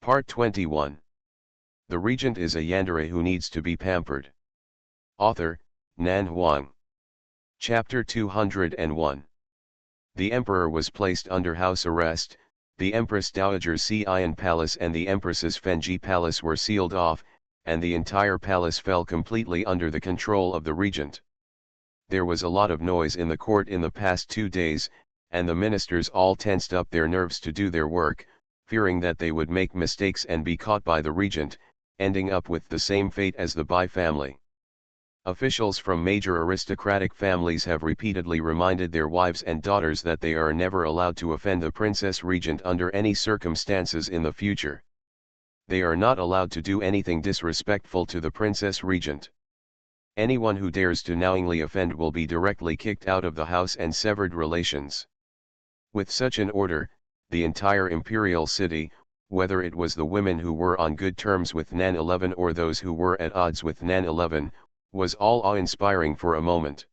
Part 21. The regent is a yandere who needs to be pampered. Author, Nan Huang. Chapter 201. The emperor was placed under house arrest, the Empress Dowager's Xi'an Palace and the Empress's Fenji Palace were sealed off, and the entire palace fell completely under the control of the regent. There was a lot of noise in the court in the past 2 days, and the ministers all tensed up their nerves to do their work, fearing that they would make mistakes and be caught by the regent, ending up with the same fate as the Bai family. Officials from major aristocratic families have repeatedly reminded their wives and daughters that they are never allowed to offend the princess regent under any circumstances in the future. They are not allowed to do anything disrespectful to the princess regent. Anyone who dares to knowingly offend will be directly kicked out of the house and severed relations. With such an order, the entire imperial city, whether it was the women who were on good terms with Nan 11 or those who were at odds with Nan 11, was all awe-inspiring for a moment.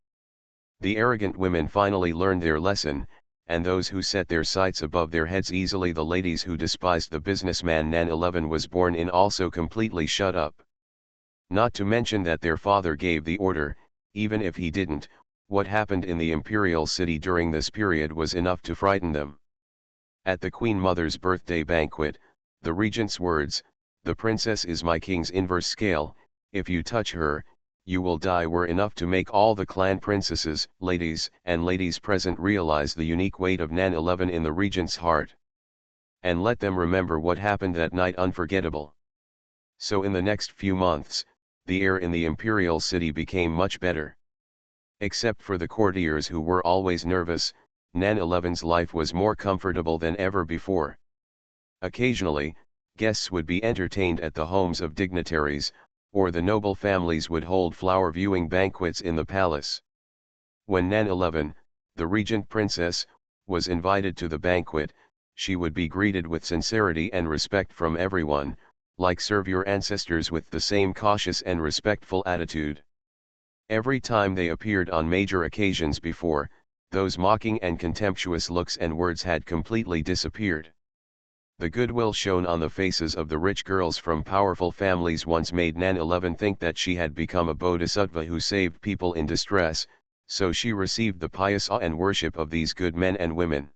The arrogant women finally learned their lesson, and those who set their sights above their heads easily, the ladies who despised the businessman Nan 11 was born in, also completely shut up. Not to mention that their father gave the order. Even if he didn't, what happened in the imperial city during this period was enough to frighten them. At the Queen Mother's birthday banquet, the regent's words, "The princess is my king's inverse scale, if you touch her, you will die," were enough to make all the clan princesses, ladies present realize the unique weight of Nan 11 in the regent's heart. And let them remember what happened that night unforgettable. So in the next few months, the air in the imperial city became much better. Except for the courtiers who were always nervous, Nan 11's life was more comfortable than ever before. Occasionally, guests would be entertained at the homes of dignitaries, or the noble families would hold flower viewing banquets in the palace. When Nan 11, the regent princess, was invited to the banquet, she would be greeted with sincerity and respect from everyone, like serve your ancestors with the same cautious and respectful attitude. Every time they appeared on major occasions before, those mocking and contemptuous looks and words had completely disappeared. The goodwill shown on the faces of the rich girls from powerful families once made Nan 11 think that she had become a bodhisattva who saved people in distress, so she received the pious awe and worship of these good men and women.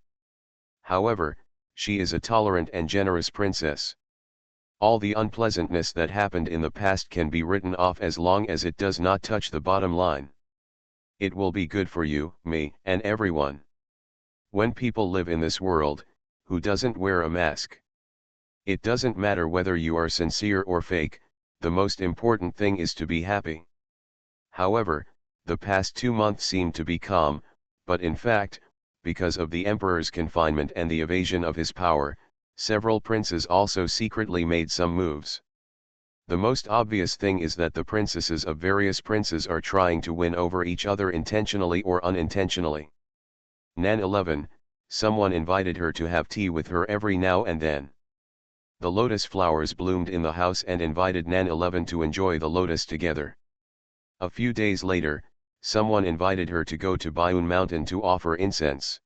However, she is a tolerant and generous princess. All the unpleasantness that happened in the past can be written off as long as it does not touch the bottom line. It will be good for you, me, and everyone. When people live in this world, who doesn't wear a mask? It doesn't matter whether you are sincere or fake, the most important thing is to be happy. However, the past 2 months seemed to be calm, but in fact, because of the emperor's confinement and the evasion of his power, several princes also secretly made some moves. The most obvious thing is that the princesses of various princes are trying to win over each other intentionally or unintentionally. Nan 11, someone invited her to have tea with her every now and then. The lotus flowers bloomed in the house and invited Nan 11 to enjoy the lotus together. A few days later, someone invited her to go to Bayun Mountain to offer incense.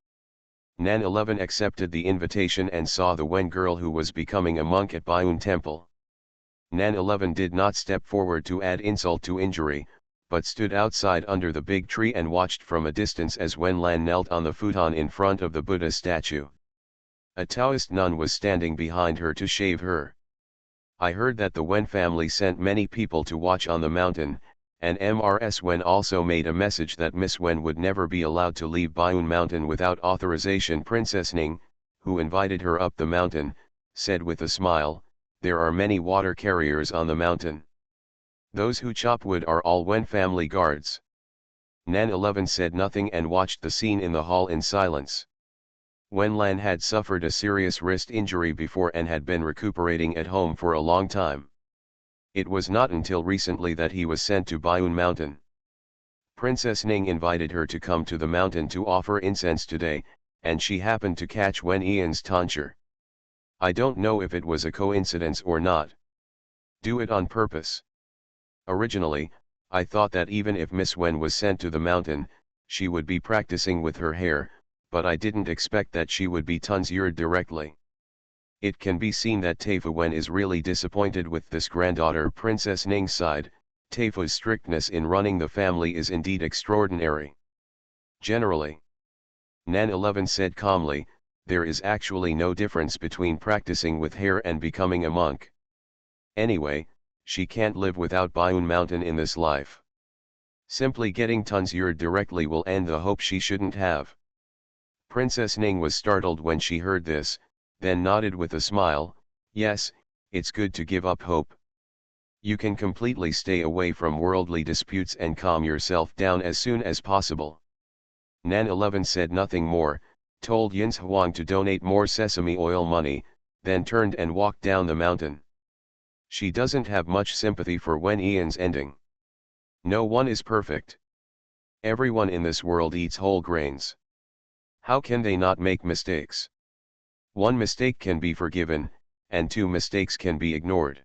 Nan 11 accepted the invitation and saw the Wen girl who was becoming a monk at Bayun Temple. Nan 11 did not step forward to add insult to injury, but stood outside under the big tree and watched from a distance as Wen Lan knelt on the futon in front of the Buddha statue. A Taoist nun was standing behind her to shave her. I heard that the Wen family sent many people to watch on the mountain, and Mrs. Wen also made a message that Miss Wen would never be allowed to leave Bayun Mountain without authorization. Princess Ning, who invited her up the mountain, said with a smile, "There are many water carriers on the mountain. Those who chop wood are all Wen family guards." Nan 11 said nothing and watched the scene in the hall in silence. Wen Lan had suffered a serious wrist injury before and had been recuperating at home for a long time. It was not until recently that he was sent to Bayun Mountain. Princess Ning invited her to come to the mountain to offer incense today, and she happened to catch Wen Yan's tonsure. I don't know if it was a coincidence or not. Do it on purpose. Originally, I thought that even if Miss Wen was sent to the mountain, she would be practicing with her hair, but I didn't expect that she would be tonsured directly. It can be seen that Taifu Wen is really disappointed with this granddaughter Princess Ning's side. Taifu's strictness in running the family is indeed extraordinary. Generally, Nan 11 said calmly, there is actually no difference between practicing with hair and becoming a monk. Anyway, she can't live without Bayun Mountain in this life. Simply getting tonsured directly will end the hope she shouldn't have. Princess Ning was startled when she heard this, then nodded with a smile, yes, it's good to give up hope. You can completely stay away from worldly disputes and calm yourself down as soon as possible. Nan 11 said nothing more, told Yins Huang to donate more sesame oil money, then turned and walked down the mountain. She doesn't have much sympathy for Wen Ian's ending. No one is perfect. Everyone in this world eats whole grains. How can they not make mistakes? One mistake can be forgiven, and two mistakes can be ignored.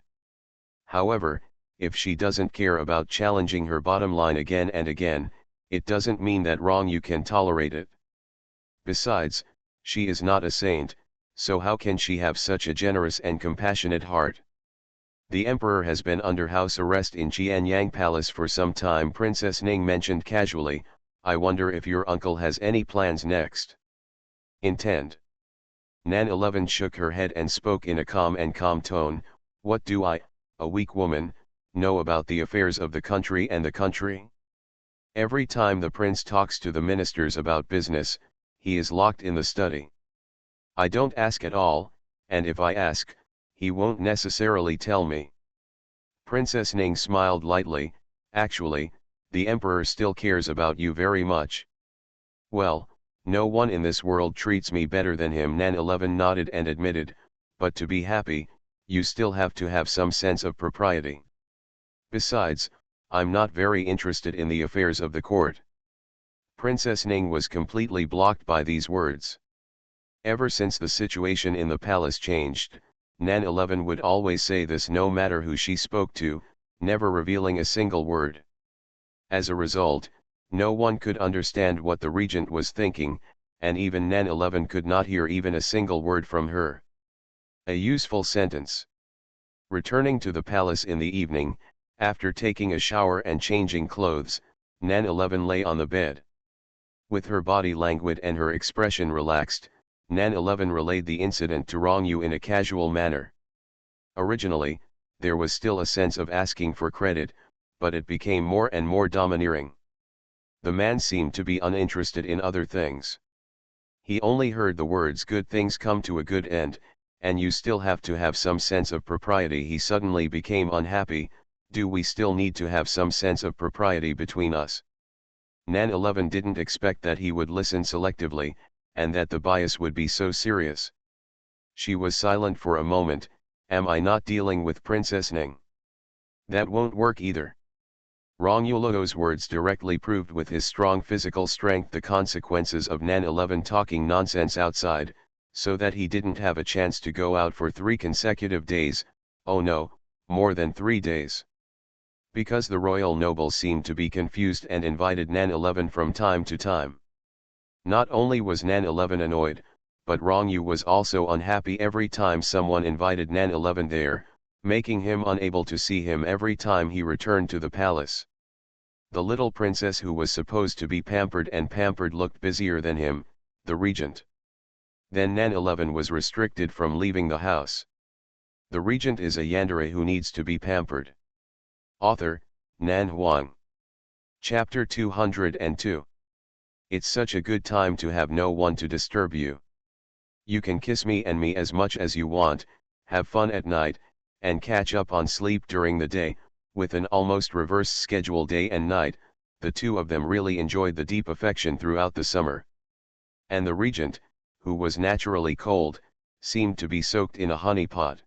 However, if she doesn't care about challenging her bottom line again and again, it doesn't mean that wrong you can tolerate it. Besides, she is not a saint, so how can she have such a generous and compassionate heart? The emperor has been under house arrest in Qianyang Palace for some time. Princess Ning mentioned casually, I wonder if your uncle has any plans next. Intend. Nan 11 shook her head and spoke in a calm tone, what do I, a weak woman, know about the affairs of the country and the country? Every time the prince talks to the ministers about business, he is locked in the study. I don't ask at all, and if I ask, he won't necessarily tell me. Princess Ning smiled lightly, actually, the emperor still cares about you very much. Well, no one in this world treats me better than him. Nan 11 nodded and admitted, but to be happy, you still have to have some sense of propriety. Besides, I'm not very interested in the affairs of the court. Princess Ning was completely blocked by these words. Ever since the situation in the palace changed, Nan 11 would always say this no matter who she spoke to, never revealing a single word. As a result, no one could understand what the regent was thinking, and even Nan 11 could not hear even a single word from her. A useful sentence. Returning to the palace in the evening, after taking a shower and changing clothes, Nan 11 lay on the bed. With her body languid and her expression relaxed, Nan 11 relayed the incident to Rong Yu in a casual manner. Originally, there was still a sense of asking for credit, but it became more and more domineering. The man seemed to be uninterested in other things. He only heard the words good things come to a good end, and you still have to have some sense of propriety. He suddenly became unhappy, do we still need to have some sense of propriety between us? Nan 11 didn't expect that he would listen selectively, and that the bias would be so serious. She was silent for a moment, am I not dealing with Princess Ning? That won't work either. Rong Yulo's words directly proved with his strong physical strength the consequences of Nan 11 talking nonsense outside, so that he didn't have a chance to go out for 3 consecutive days, oh no, more than 3 days. Because the royal nobles seemed to be confused and invited Nan 11 from time to time. Not only was Nan 11 annoyed, but Rong Yu was also unhappy every time someone invited Nan 11 there, making him unable to see him every time he returned to the palace. The little princess who was supposed to be pampered looked busier than him, the regent. Then Nan 11 was restricted from leaving the house. The regent is a yandere who needs to be pampered. Author, Nan Huang. Chapter 202. It's such a good time to have no one to disturb you. You can kiss me and me as much as you want, have fun at night, and catch up on sleep during the day. With an almost reversed schedule day and night, the two of them really enjoyed the deep affection throughout the summer. And the regent, who was naturally cold, seemed to be soaked in a honey pot.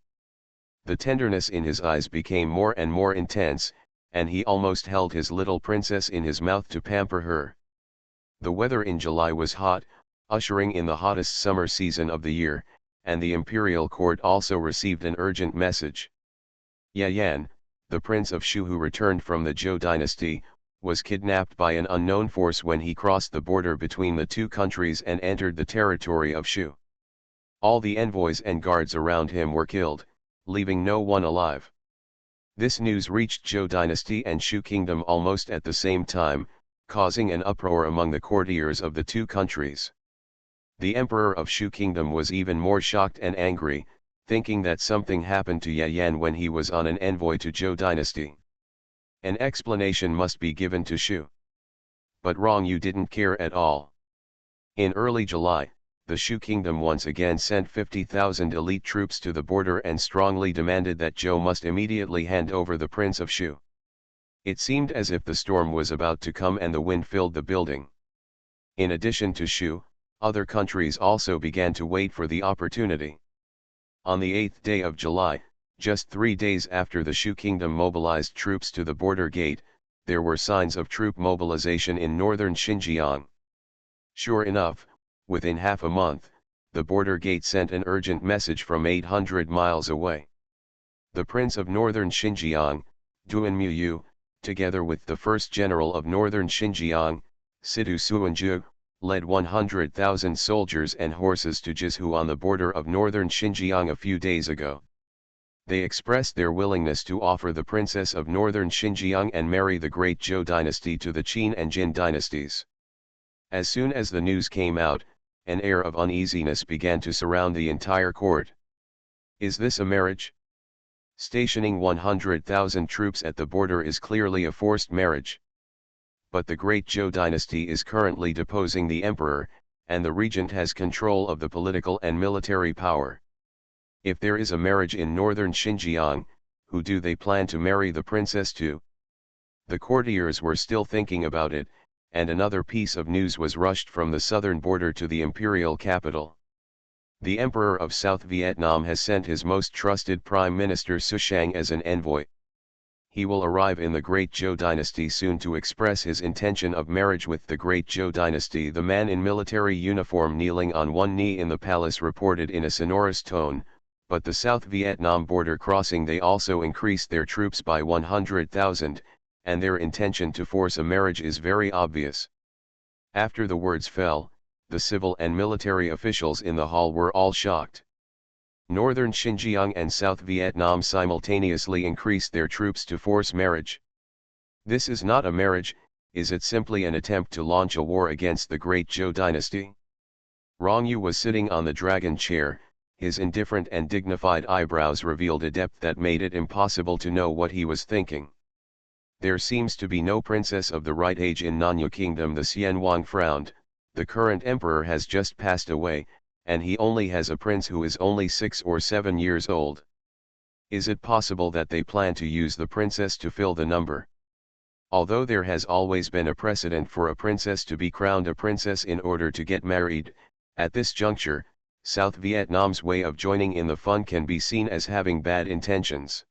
The tenderness in his eyes became more and more intense, and he almost held his little princess in his mouth to pamper her. The weather in July was hot, ushering in the hottest summer season of the year, and the imperial court also received an urgent message. Yan, the prince of Shu who returned from the Zhou dynasty, was kidnapped by an unknown force when he crossed the border between the two countries and entered the territory of Shu. All the envoys and guards around him were killed, leaving no one alive. This news reached Zhou dynasty and Shu kingdom almost at the same time, causing an uproar among the courtiers of the two countries. The emperor of Shu kingdom was even more shocked and angry, thinking that something happened to Ye Yan when he was on an envoy to Zhou dynasty. An explanation must be given to Shu. But wrong, you didn't care at all. In early July, the Shu kingdom once again sent 50,000 elite troops to the border and strongly demanded that Zhou must immediately hand over the Prince of Shu. It seemed as if the storm was about to come and the wind filled the building. In addition to Shu, other countries also began to wait for the opportunity. On the 8th day of July, just 3 days after the Shu kingdom mobilized troops to the border gate, there were signs of troop mobilization in northern Xinjiang. Sure enough, within half a month, the border gate sent an urgent message from 800 miles away. The Prince of Northern Xinjiang, Duan Muyu, together with the first general of Northern Xinjiang, Sidu Suanju, led 100,000 soldiers and horses to Jizhu on the border of Northern Xinjiang a few days ago. They expressed their willingness to offer the Princess of Northern Xinjiang and marry the great Zhou dynasty to the Qin and Jin dynasties. As soon as the news came out, an air of uneasiness began to surround the entire court. Is this a marriage? Stationing 100,000 troops at the border is clearly a forced marriage. But the great Zhou dynasty is currently deposing the emperor, and the regent has control of the political and military power. If there is a marriage in northern Xinjiang, who do they plan to marry the princess to? The courtiers were still thinking about it, and another piece of news was rushed from the southern border to the imperial capital. The Emperor of South Vietnam has sent his most trusted Prime Minister Sushang as an envoy. He will arrive in the Great Zhou dynasty soon to express his intention of marriage with the Great Zhou dynasty. The man in military uniform kneeling on one knee in the palace reported in a sonorous tone, but the South Vietnam border crossing they also increased their troops by 100,000, and their intention to force a marriage is very obvious. After the words fell, the civil and military officials in the hall were all shocked. Northern Xinjiang and South Vietnam simultaneously increased their troops to force marriage. This is not a marriage, is it simply an attempt to launch a war against the Great Zhou dynasty? Rong Yu was sitting on the dragon chair, his indifferent and dignified eyebrows revealed a depth that made it impossible to know what he was thinking. There seems to be no princess of the right age in Nanyu Kingdom. The Xian Wang frowned. The current emperor has just passed away, and he only has a prince who is only 6 or 7 years old. Is it possible that they plan to use the princess to fill the number? Although there has always been a precedent for a princess to be crowned a princess in order to get married, at this juncture, South Vietnam's way of joining in the fun can be seen as having bad intentions.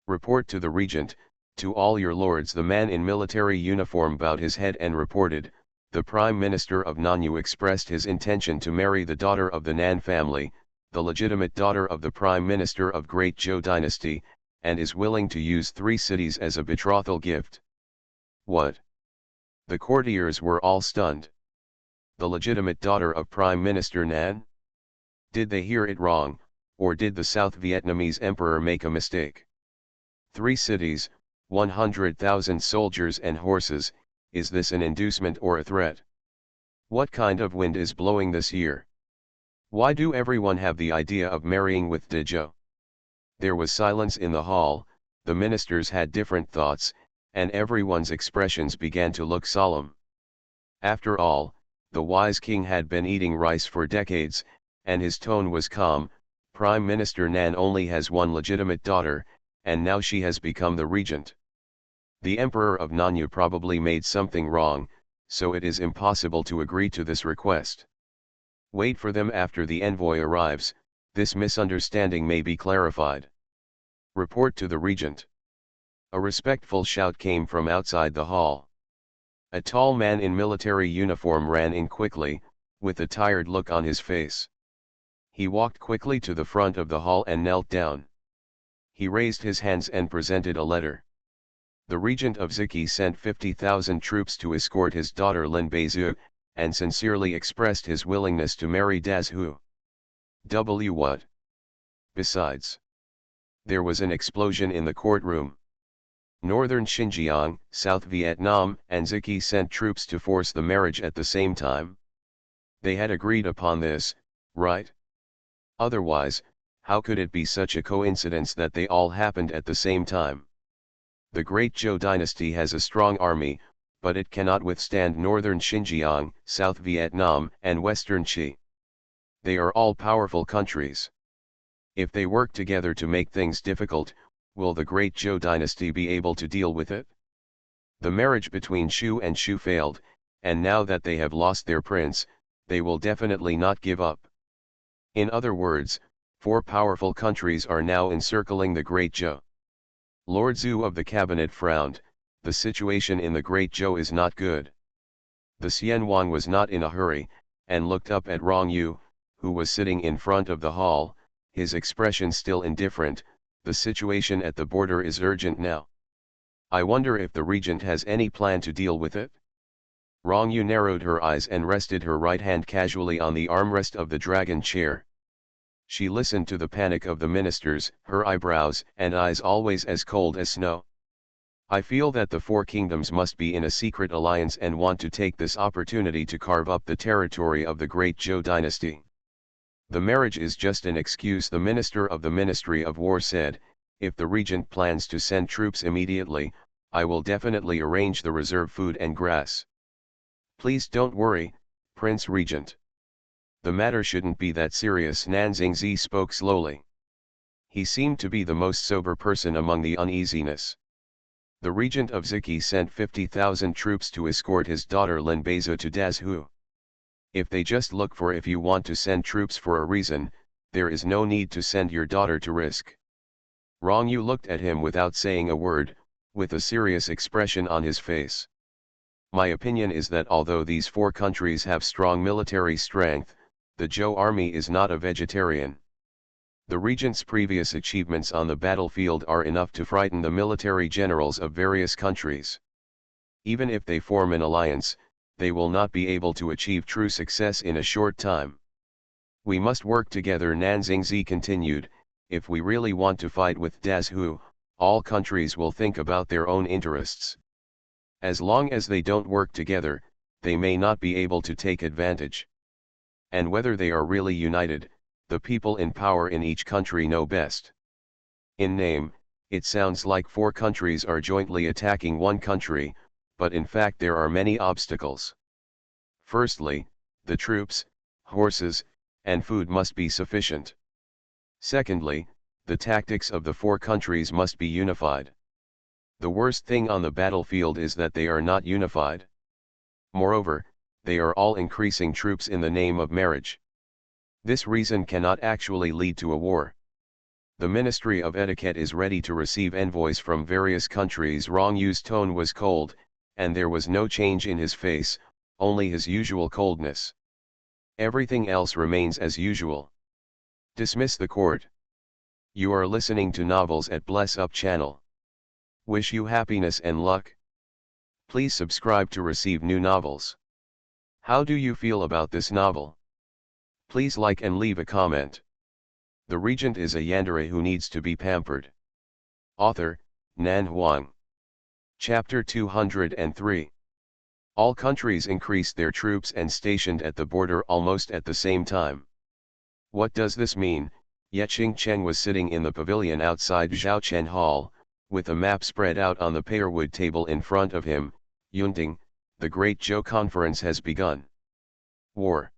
Report to the regent. To all your lords. The man in military uniform bowed his head and reported, the Prime Minister of Nanyu expressed his intention to marry the daughter of the Nan family, the legitimate daughter of the Prime Minister of Great Zhou dynasty, and is willing to use 3 cities as a betrothal gift. What? The courtiers were all stunned. The legitimate daughter of Prime Minister Nan? Did they hear it wrong, or did the South Vietnamese emperor make a mistake? 3 cities, 100,000 soldiers and horses, is this an inducement or a threat? What kind of wind is blowing this year? Why do everyone have the idea of marrying with De Zhou? There was silence in the hall, the ministers had different thoughts, and everyone's expressions began to look solemn. After all, the wise king had been eating rice for decades, and his tone was calm. Prime Minister Nan only has one legitimate daughter, and now she has become the regent. The Emperor of Nanyu probably made something wrong, so it is impossible to agree to this request. Wait for them after the envoy arrives, this misunderstanding may be clarified. Report to the regent. A respectful shout came from outside the hall. A tall man in military uniform ran in quickly, with a tired look on his face. He walked quickly to the front of the hall and knelt down. He raised his hands and presented a letter. The regent of Ziki sent 50,000 troops to escort his daughter Lin Beizu, and sincerely expressed his willingness to marry Dazhu. What? Besides, there was an explosion in the courtroom. Northern Xinjiang, South Vietnam, and Ziki sent troops to force the marriage at the same time. They had agreed upon this, right? Otherwise, how could it be such a coincidence that they all happened at the same time? The Great Zhou dynasty has a strong army, but it cannot withstand northern Xinjiang, South Vietnam, and western Qi. They are all powerful countries. If they work together to make things difficult, will the Great Zhou dynasty be able to deal with it? The marriage between Shu and Shu failed, and now that they have lost their prince, they will definitely not give up. In other words, 4 powerful countries are now encircling the Great Zhou. Lord Zhu of the cabinet frowned. The situation in the Great Zhou is not good. The Xianwan was not in a hurry, and looked up at Rong Yu, who was sitting in front of the hall, his expression still indifferent. The situation at the border is urgent now. I wonder if the regent has any plan to deal with it? Rong Yu narrowed her eyes and rested her right hand casually on the armrest of the dragon chair. She listened to the panic of the ministers, her eyebrows and eyes always as cold as snow. I feel that the 4 kingdoms must be in a secret alliance and want to take this opportunity to carve up the territory of the Great Zhou dynasty. The marriage is just an excuse, the minister of the Ministry of War said. If the regent plans to send troops immediately, I will definitely arrange the reserve food and grass. Please don't worry, Prince Regent. The matter shouldn't be that serious. Nanzingzi spoke slowly. He seemed to be the most sober person among the uneasiness. The regent of Ziki sent 50,000 troops to escort his daughter Lin Beizu to Dazhu. If they just look for if you want to send troops for a reason, there is no need to send your daughter to risk. Rong Yu looked at him without saying a word, with a serious expression on his face. My opinion is that although these 4 countries have strong military strength, the Zhou army is not a vegetarian. The regent's previous achievements on the battlefield are enough to frighten the military generals of various countries. Even if they form an alliance, they will not be able to achieve true success in a short time. We must work together, Nanzingzi continued. If we really want to fight with Dazhu, all countries will think about their own interests. As long as they don't work together, they may not be able to take advantage. And whether they are really united, the people in power in each country know best. In name, it sounds like 4 countries are jointly attacking one country, but in fact there are many obstacles. Firstly, the troops, horses, and food must be sufficient. Secondly, the tactics of the 4 countries must be unified. The worst thing on the battlefield is that they are not unified. Moreover, they are all increasing troops in the name of marriage. This reason cannot actually lead to a war. The Ministry of Etiquette is ready to receive envoys from various countries. Rong Yu's tone was cold, and there was no change in his face, only his usual coldness. Everything else remains as usual. Dismiss the court. You are listening to novels at Bless Up channel. Wish you happiness and luck. Please subscribe to receive new novels. How do you feel about this novel? Please like and leave a comment. The regent is a yandere who needs to be pampered. Author, Nan Huang. Chapter 203. All countries increased their troops and stationed at the border almost at the same time. What does this mean? Yeching Cheng was sitting in the pavilion outside Zhaochen Hall, with a map spread out on the payerwood table in front of him. Yunding, the Great Zhou Conference has begun. War.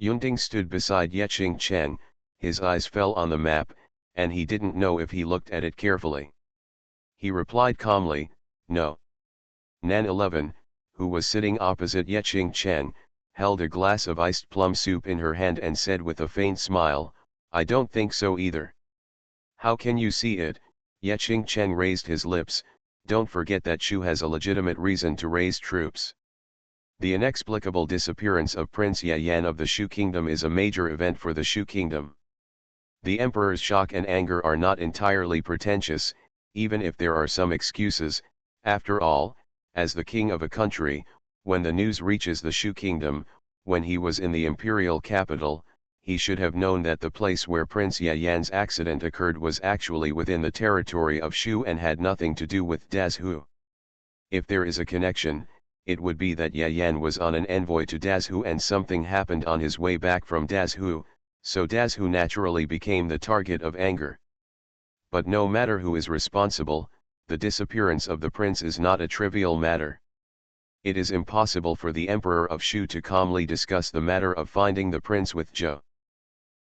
Yunding stood beside Yeching Cheng, his eyes fell on the map, and he didn't know if he looked at it carefully. He replied calmly, no. Nan 11, who was sitting opposite Yeching Cheng, held a glass of iced plum soup in her hand and said with a faint smile, I don't think so either. How can you see it? Yeching Cheng raised his lips. Don't forget that Shu has a legitimate reason to raise troops. The inexplicable disappearance of Prince Yayan of the Shu Kingdom is a major event for the Shu Kingdom. The Emperor's shock and anger are not entirely pretentious, even if there are some excuses. After all, as the king of a country, when the news reaches the Shu Kingdom, when he was in the imperial capital, he should have known that the place where Prince Yayan's accident occurred was actually within the territory of Shu and had nothing to do with Dazhu. If there is a connection, it would be that Yayan was on an envoy to Dazhu and something happened on his way back from Dazhu, so Dazhu naturally became the target of anger. But no matter who is responsible, the disappearance of the prince is not a trivial matter. It is impossible for the Emperor of Shu to calmly discuss the matter of finding the prince with Zhou.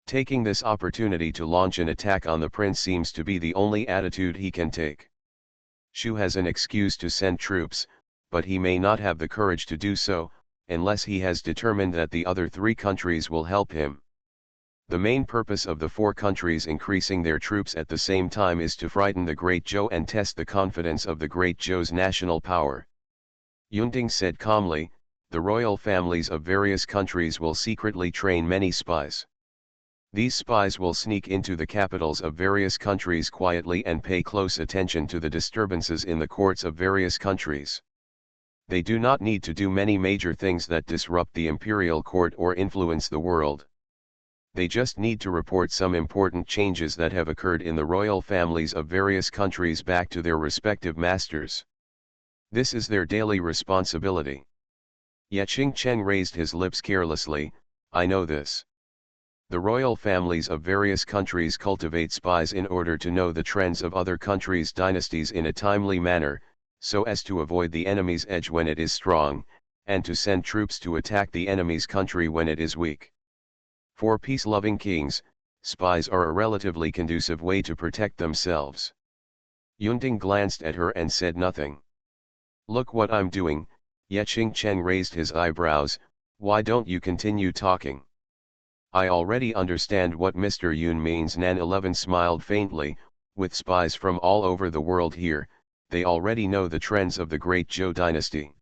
Taking this opportunity to launch an attack on the prince seems to be the only attitude he can take. Shu has an excuse to send troops, but he may not have the courage to do so, unless he has determined that the other three countries will help him. The main purpose of the four countries increasing their troops at the same time is to frighten the Great Zhou and test the confidence of the Great Zhou's national power. Yunding said calmly, the royal families of various countries will secretly train many spies. These spies will sneak into the capitals of various countries quietly and pay close attention to the disturbances in the courts of various countries. They do not need to do many major things that disrupt the imperial court or influence the world. They just need to report some important changes that have occurred in the royal families of various countries back to their respective masters. This is their daily responsibility. Yaqing Cheng raised his lips carelessly, I know this. The royal families of various countries cultivate spies in order to know the trends of other countries' dynasties in a timely manner, so as to avoid the enemy's edge when it is strong, and to send troops to attack the enemy's country when it is weak. For peace-loving kings, spies are a relatively conducive way to protect themselves. Yunding glanced at her and said nothing. Look what I'm doing, Yaqing Cheng raised his eyebrows, why don't you continue talking? I already understand what Mr. Yun means. Nan 11 smiled faintly, with spies from all over the world here, they already know the trends of the Great Zhou dynasty.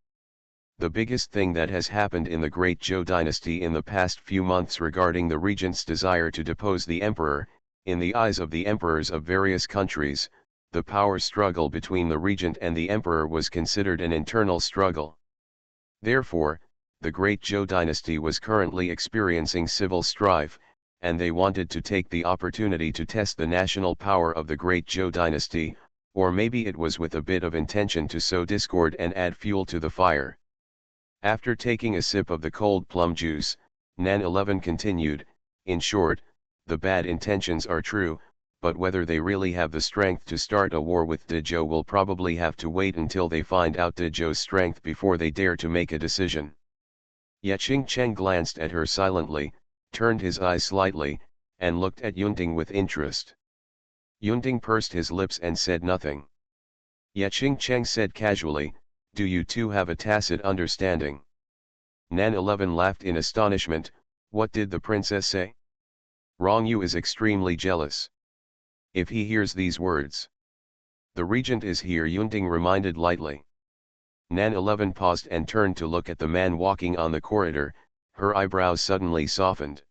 The biggest thing that has happened in the Great Zhou dynasty in the past few months regarding the regent's desire to depose the emperor, in the eyes of the emperors of various countries, the power struggle between the regent and the emperor was considered an internal struggle. Therefore, the Great Zhou dynasty was currently experiencing civil strife, and they wanted to take the opportunity to test the national power of the Great Zhou dynasty, or maybe it was with a bit of intention to sow discord and add fuel to the fire. After taking a sip of the cold plum juice, Nan 11 continued, in short, the bad intentions are true, but whether they really have the strength to start a war with Dezhou will probably have to wait until they find out Dezhou's strength before they dare to make a decision. Yaqing Cheng glanced at her silently, turned his eyes slightly, and looked at Yunding with interest. Yunding pursed his lips and said nothing. Yaqing Cheng said casually, do you two have a tacit understanding? Nan 11 laughed in astonishment, what did the princess say? Rongyu is extremely jealous. If he hears these words. The regent is here, Yunding reminded lightly. Nan 11 paused and turned to look at the man walking on the corridor, her eyebrows suddenly softened.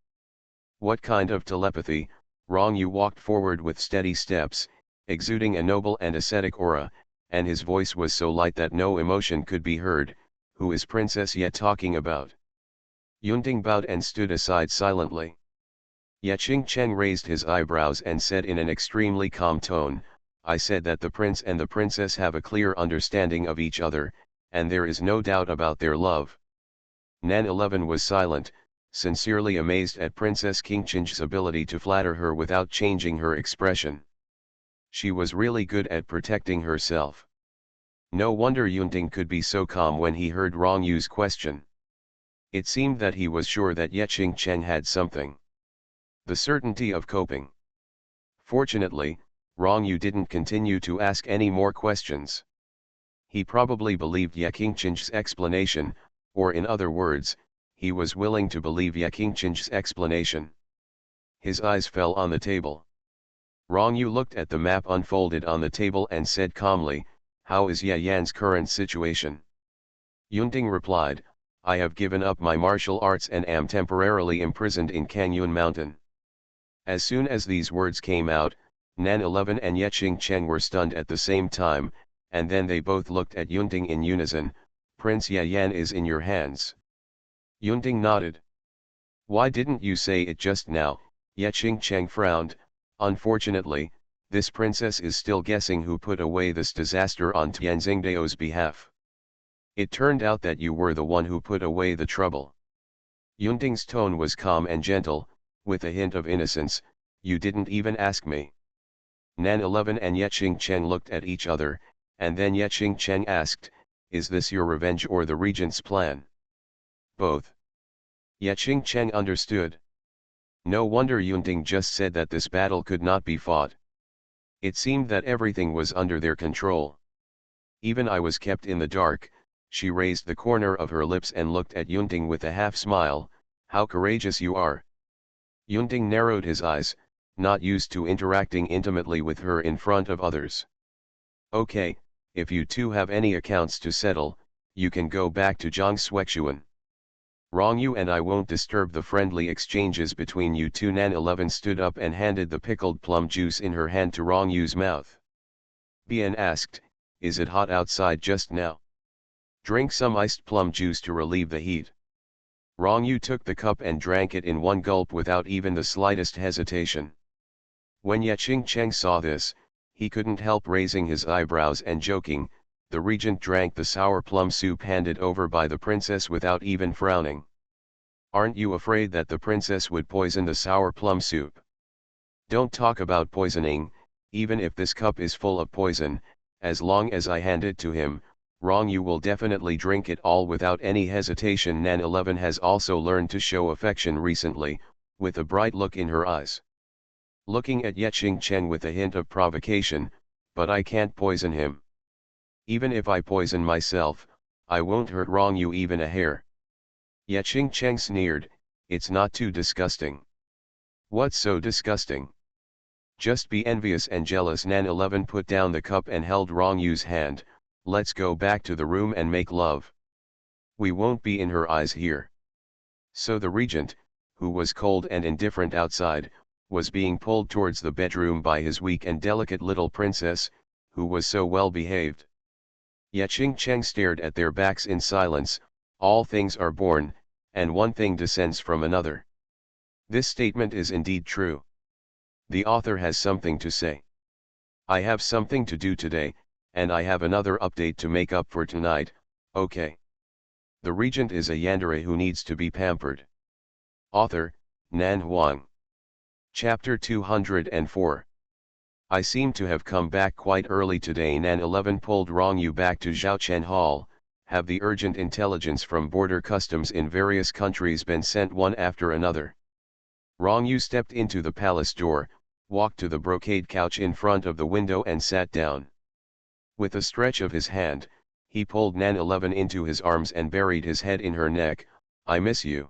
What kind of telepathy? Rongyu walked forward with steady steps, exuding a noble and ascetic aura, and his voice was so light that no emotion could be heard. Who is Princess Ye talking about? Yunding bowed and stood aside silently. Yaqing Cheng raised his eyebrows and said in an extremely calm tone, I said that the prince and the princess have a clear understanding of each other, and there is no doubt about their love. Nan 11 was silent, sincerely amazed at Princess Qingqing's ability to flatter her without changing her expression. She was really good at protecting herself. No wonder Yunding could be so calm when he heard Rongyu's question. It seemed that he was sure that Yaqing Cheng had something. The certainty of coping. Fortunately, Rongyu didn't continue to ask any more questions. He probably believed Yaqing Cheng's explanation, or in other words, he was willing to believe Yaqing Cheng's explanation. His eyes fell on the table. Rongyu looked at the map unfolded on the table and said calmly, how is Yayan's current situation? Yunding replied, I have given up my martial arts and am temporarily imprisoned in Kangyun Mountain. As soon as these words came out, Nan 11 and Yaqing Cheng were stunned at the same time, and then they both looked at Yunding in unison. Prince Yayan is in your hands. Yunding nodded. Why didn't you say it just now? Ye Cheng frowned. Unfortunately, this princess is still guessing who put away this disaster on Tianxingdao's behalf. It turned out that you were the one who put away the trouble. Yunting's tone was calm and gentle, with a hint of innocence. You didn't even ask me. Nan 11 and Ye Cheng looked at each other, and then Ye Cheng asked, is this your revenge or the regent's plan? Both. Ye Cheng understood. No wonder Yunting just said that this battle could not be fought. It seemed that everything was under their control. Even I was kept in the dark. She raised the corner of her lips and looked at Yunting with a half smile. How courageous you are. Yunting narrowed his eyes, not used to interacting intimately with her in front of others. Okay, if you two have any accounts to settle, you can go back to Zhang Xuechuan. Rongyu and I won't disturb the friendly exchanges between you two. Nan 11 stood up and handed the pickled plum juice in her hand to Rongyu's mouth. Bian asked, is it hot outside just now? Drink some iced plum juice to relieve the heat. Rongyu took the cup and drank it in one gulp without even the slightest hesitation. When Ye Cheng saw this, he couldn't help raising his eyebrows and joking. The regent drank the sour plum soup handed over by the princess without even frowning. Aren't you afraid that the princess would poison the sour plum soup? Don't talk about poisoning. Even if this cup is full of poison, as long as I hand it to him, Rongyu will definitely drink it all without any hesitation. Nan 11 has also learned to show affection recently, with a bright look in her eyes. Looking at Ye Cheng with a hint of provocation, but I can't poison him. Even if I poison myself, I won't hurt Rongyu even a hair. Ye Cheng sneered, it's not too disgusting. What's so disgusting? Just be envious and jealous. Nan 11 put down the cup and held Rongyu's hand. Let's go back to the room and make love. We won't be in her eyes here. So the regent, who was cold and indifferent outside, was being pulled towards the bedroom by his weak and delicate little princess, who was so well behaved. Ye Cheng stared at their backs in silence. All things are born, and one thing descends from another. This statement is indeed true. The author has something to say. I have something to do today, and I have another update to make up for tonight. Okay. The regent is a yandere who needs to be pampered. Author, Nan Huang. Chapter 204. I seem to have come back quite early today. Nan 11 pulled Rongyu back to Zhaochen Hall. Have the urgent intelligence from border customs in various countries been sent one after another? Rongyu stepped into the palace door, walked to the brocade couch in front of the window and sat down. With a stretch of his hand, he pulled Nan 11 into his arms and buried his head in her neck. I miss you.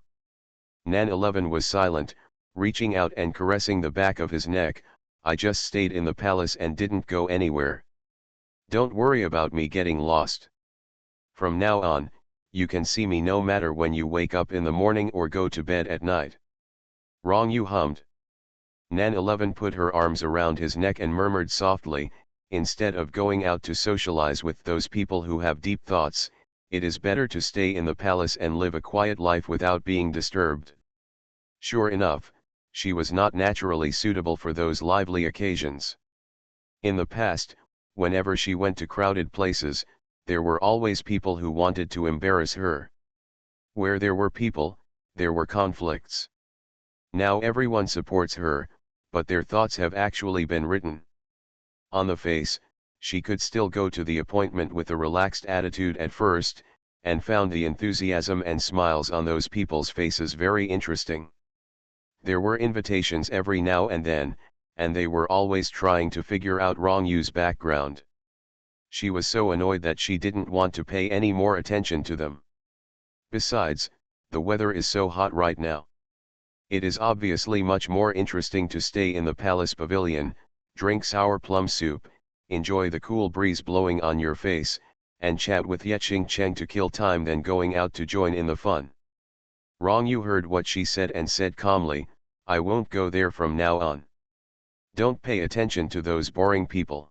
Nan 11 was silent, reaching out and caressing the back of his neck. I just stayed in the palace and didn't go anywhere. Don't worry about me getting lost. From now on, you can see me no matter when you wake up in the morning or go to bed at night. Rongyu hummed. Nan 11 put her arms around his neck and murmured softly, instead of going out to socialize with those people who have deep thoughts, it is better to stay in the palace and live a quiet life without being disturbed. Sure enough, she was not naturally suitable for those lively occasions. In the past, whenever she went to crowded places, there were always people who wanted to embarrass her. Where there were people, there were conflicts. Now everyone supports her, but their thoughts have actually been written. On the face, she could still go to the appointment with a relaxed attitude at first, and found the enthusiasm and smiles on those people's faces very interesting. There were invitations every now and then, and they were always trying to figure out Rongyu's background. She was so annoyed that she didn't want to pay any more attention to them. Besides, the weather is so hot right now. It is obviously much more interesting to stay in the palace pavilion, drink sour plum soup, enjoy the cool breeze blowing on your face, and chat with Ye Cheng to kill time than going out to join in the fun. Rongyu heard what she said and said calmly, I won't go there from now on. Don't pay attention to those boring people.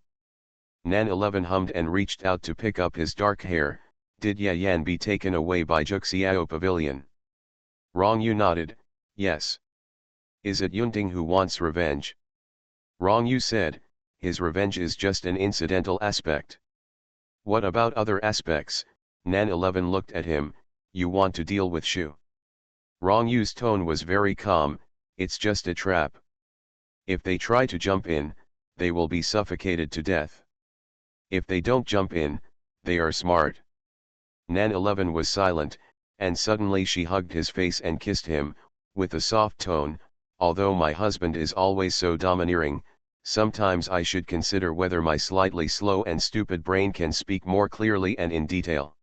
Nan 11 hummed and reached out to pick up his dark hair. Did Ye Yan be taken away by Juxiao Pavilion? Rongyu nodded. Yes. Is it Yunting who wants revenge? Wrong, you said, his revenge is just an incidental aspect. What about other aspects? Nan 11 looked at him. You want to deal with Shu. Wrong Yu's tone was very calm. It's just a trap. If they try to jump in, they will be suffocated to death. If they don't jump in, they are smart. Nan 11 was silent, and suddenly she hugged his face and kissed him, with a soft tone. Although my husband is always so domineering, sometimes I should consider whether my slightly slow and stupid brain can speak more clearly and in detail.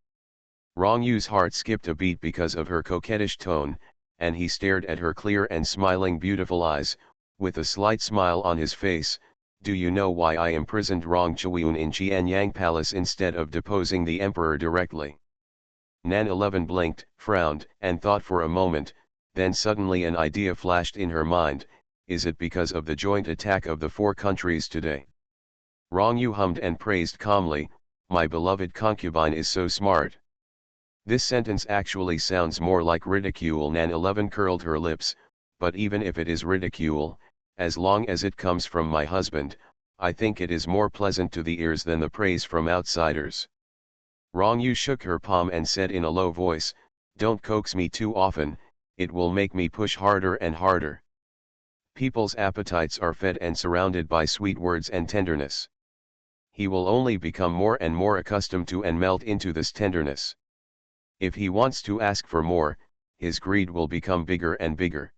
Rong Yu's heart skipped a beat because of her coquettish tone, and he stared at her clear and smiling beautiful eyes, with a slight smile on his face. Do you know why I imprisoned Rong Chuiyun in Qianyang Palace instead of deposing the emperor directly? Nan 11 blinked, frowned, and thought for a moment. Then suddenly an idea flashed in her mind. Is it because of the joint attack of the 4 countries today? Rong Yu hummed and praised calmly, my beloved concubine is so smart. This sentence actually sounds more like ridicule. Nan 11 curled her lips, but even if it is ridicule, as long as it comes from my husband, I think it is more pleasant to the ears than the praise from outsiders. Rong Yu shook her palm and said in a low voice, don't coax me too often, it will make me push harder and harder. People's appetites are fed and surrounded by sweet words and tenderness. He will only become more and more accustomed to and melt into this tenderness. If he wants to ask for more, his greed will become bigger and bigger.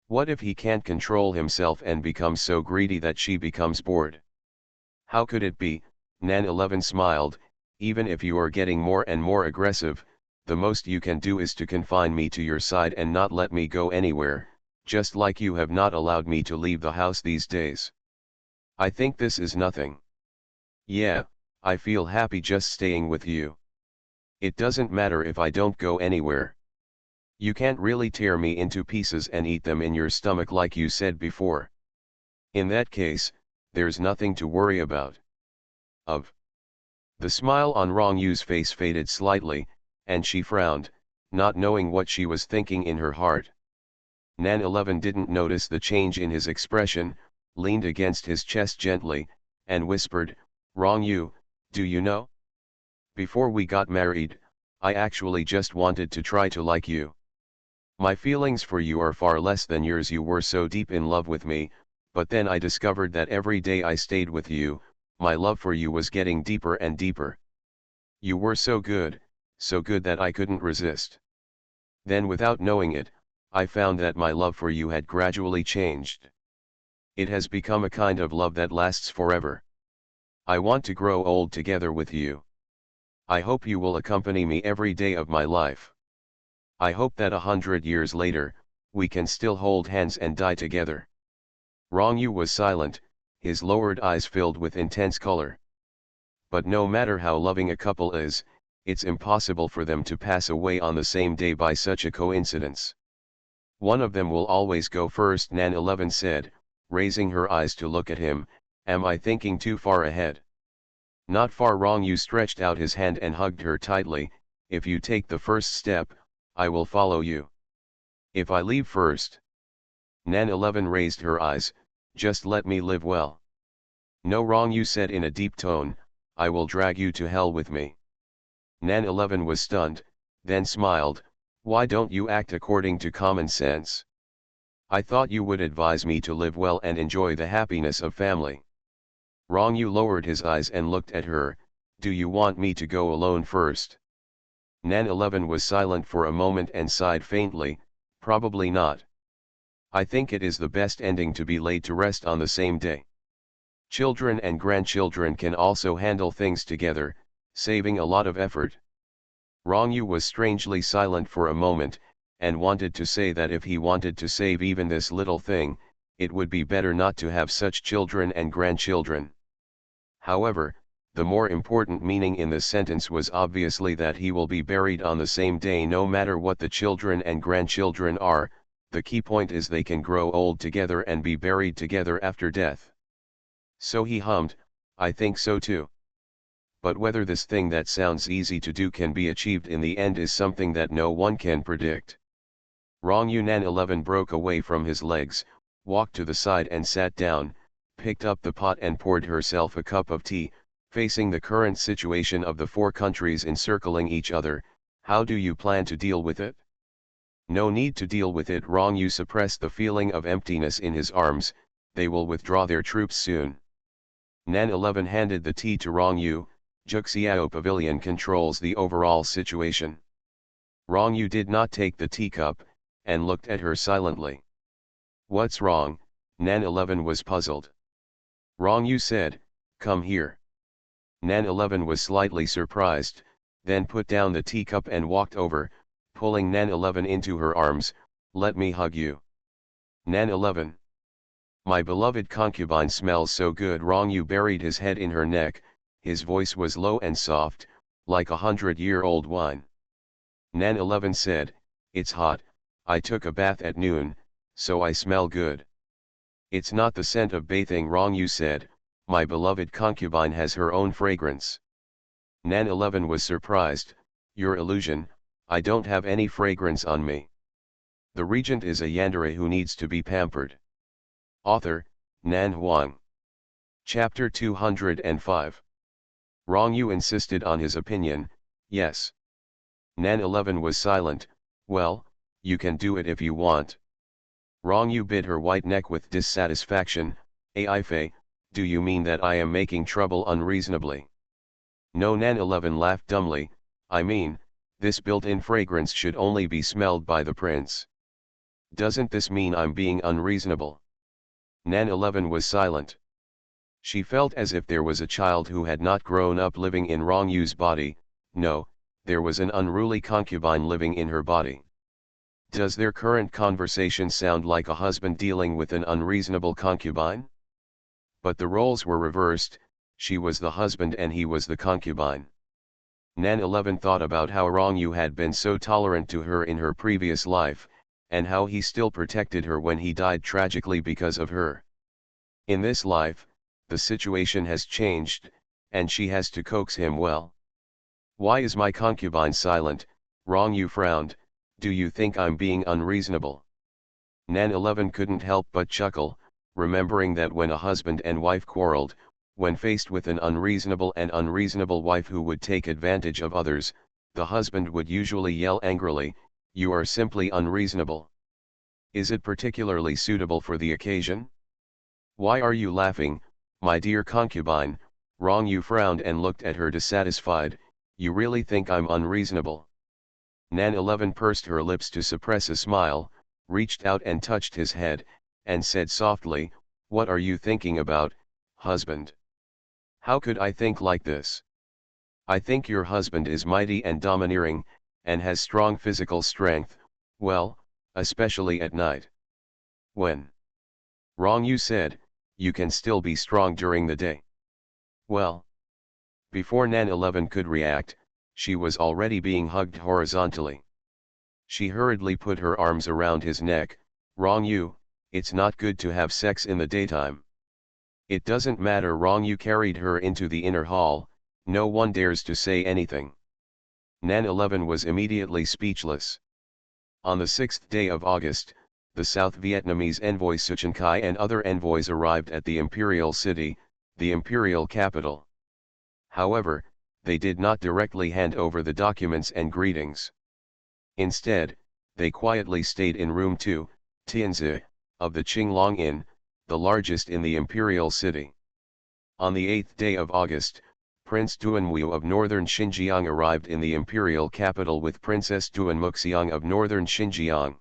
What if he can't control himself and becomes so greedy that she becomes bored? How could it be? Nan 11 smiled. Even if you are getting more and more aggressive, the most you can do is to confine me to your side and not let me go anywhere, just like you have not allowed me to leave the house these days. I think this is nothing. Yeah, I feel happy just staying with you. It doesn't matter if I don't go anywhere. You can't really tear me into pieces and eat them in your stomach like you said before. In that case, there's nothing to worry about. The smile on Rong Yu's face faded slightly, and she frowned, not knowing what she was thinking in her heart. Nan 11 didn't notice the change in his expression, leaned against his chest gently, and whispered, Rong Yu, do you know? Before we got married, I actually just wanted to try to like you. My feelings for you are far less than yours. You were so deep in love with me, but then I discovered that every day I stayed with you, my love for you was getting deeper and deeper. You were so good that I couldn't resist. Then without knowing it, I found that my love for you had gradually changed. It has become a kind of love that lasts forever. I want to grow old together with you. I hope you will accompany me every day of my life. I hope that 100 years later, we can still hold hands and die together. Rong Yu was silent, his lowered eyes filled with intense color. But no matter how loving a couple is, it's impossible for them to pass away on the same day by such a coincidence. One of them will always go first, Nan 11 said, raising her eyes to look at him. Am I thinking too far ahead? Not far. Rong Yu stretched out his hand and hugged her tightly. If you take the first step, I will follow you. If I leave first. Nan 11 raised her eyes. Just let me live well. No, Rong Yu said in a deep tone, I will drag you to hell with me. Nan 11 was stunned, then smiled. Why don't you act according to common sense? I thought you would advise me to live well and enjoy the happiness of family. Rong Yu lowered his eyes and looked at her. Do you want me to go alone first? Nan 11 was silent for a moment and sighed faintly. Probably not. I think it is the best ending to be laid to rest on the same day. Children and grandchildren can also handle things together, saving a lot of effort. Rong Yu was strangely silent for a moment, and wanted to say that if he wanted to save even this little thing, it would be better not to have such children and grandchildren. However, the more important meaning in this sentence was obviously that he will be buried on the same day no matter what the children and grandchildren are. The key point is they can grow old together and be buried together after death. So he hummed, I think so too. But whether this thing that sounds easy to do can be achieved in the end is something that no one can predict. Rong Yunan 11 broke away from his legs, walked to the side and sat down, picked up the pot and poured herself a cup of tea. Facing the current situation of the four countries encircling each other, how do you plan to deal with it? No need to deal with it. Rong Yu suppressed the feeling of emptiness in his arms, they will withdraw their troops soon. Nan 11 handed the tea to Rong Yu. Juxiao Pavilion controls the overall situation. Rong Yu did not take the teacup, and looked at her silently. What's wrong? Nan 11 was puzzled. Rong Yu said, come here. Nan 11 was slightly surprised, then put down the teacup and walked over, pulling Nan 11 into her arms. Let me hug you. Nan 11. My beloved concubine smells so good. Rong Yu buried his head in her neck, his voice was low and soft, like 100-year-old wine. Nan 11 said, it's hot, I took a bath at noon, so I smell good. It's not the scent of bathing. Rong Yu said, my beloved concubine has her own fragrance. Nan 11 was surprised, your illusion, I don't have any fragrance on me. The regent is a yandere who needs to be pampered. Author, Nan Huang. Chapter 205. Rong Yu insisted on his opinion, yes. Nan 11 was silent, well, you can do it if you want. Rong Yu bit her white neck with dissatisfaction. Ai, do you mean that I am making trouble unreasonably? No. Nan 11 laughed dumbly, I mean, this built-in fragrance should only be smelled by the prince. Doesn't this mean I'm being unreasonable? Nan 11 was silent. She felt as if there was a child who had not grown up living in Rong Yu's body. No, there was an unruly concubine living in her body. Does their current conversation sound like a husband dealing with an unreasonable concubine? But the roles were reversed, she was the husband and he was the concubine. Nan 11 thought about how Rong Yu had been so tolerant to her in her previous life, and how he still protected her when he died tragically because of her. In this life, the situation has changed, and she has to coax him well. Why is my concubine silent? Rong Yu frowned, do you think I'm being unreasonable? Nan 11 couldn't help but chuckle, remembering that when a husband and wife quarreled, when faced with an unreasonable wife who would take advantage of others, the husband would usually yell angrily, you are simply unreasonable. Is it particularly suitable for the occasion? Why are you laughing, my dear concubine? Rong Yu frowned and looked at her dissatisfied, you really think I'm unreasonable? Nan 11 pursed her lips to suppress a smile, reached out and touched his head, and said softly, what are you thinking about, husband? How could I think like this? I think your husband is mighty and domineering, and has strong physical strength, well, especially at night. When? Rong Yu said, you can still be strong during the day. Well. Before Nan 11 could react, she was already being hugged horizontally. She hurriedly put her arms around his neck, Rong Yu, it's not good to have sex in the daytime. It doesn't matter. Rong Yu carried her into the inner hall, no one dares to say anything. Nan 11 was immediately speechless. On the 6th day of August, the South Vietnamese envoy Suchin Kai and other envoys arrived at the imperial city, the imperial capital. However, they did not directly hand over the documents and greetings. Instead, they quietly stayed in room 2, Tianzi, of the Qinglong Inn, the largest in the imperial city. On the 8th day of August, Prince Duanwu of northern Xinjiang arrived in the imperial capital with Princess Duan Muxiang of northern Xinjiang.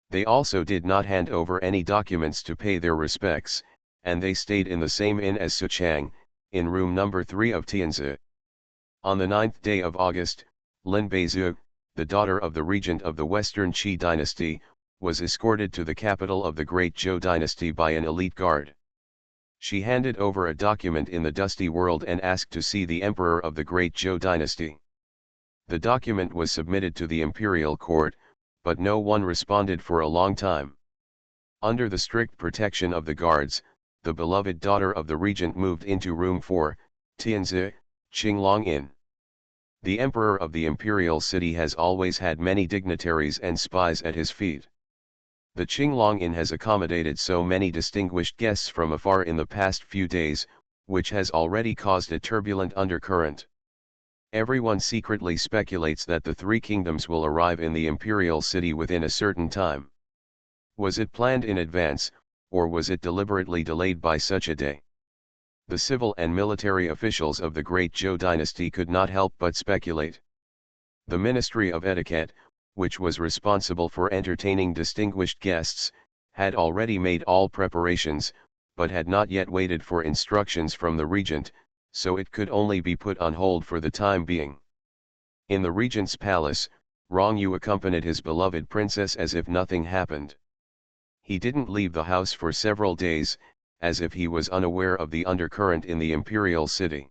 They also did not hand over any documents to pay their respects, and they stayed in the same inn as Suchang, in room number 3 of Tianzi. On the 9th day of August, Lin Beizhu, the daughter of the regent of the Western Qi dynasty, was escorted to the capital of the Great Zhou dynasty by an elite guard. She handed over a document in the dusty world and asked to see the emperor of the Great Zhou dynasty. The document was submitted to the imperial court, but no one responded for a long time. Under the strict protection of the guards, the beloved daughter of the regent moved into room 4, Tianzi, Qinglong Inn. The emperor of the imperial city has always had many dignitaries and spies at his feet. The Qinglong Inn has accommodated so many distinguished guests from afar in the past few days, which has already caused a turbulent undercurrent. Everyone secretly speculates that the three kingdoms will arrive in the imperial city within a certain time. Was it planned in advance, or was it deliberately delayed by such a day? The civil and military officials of the great Zhou dynasty could not help but speculate. The Ministry of Etiquette, which was responsible for entertaining distinguished guests, had already made all preparations, but had not yet waited for instructions from the regent, so it could only be put on hold for the time being. In the regent's palace, Rong Yu accompanied his beloved princess as if nothing happened. He didn't leave the house for several days, as if he was unaware of the undercurrent in the imperial city.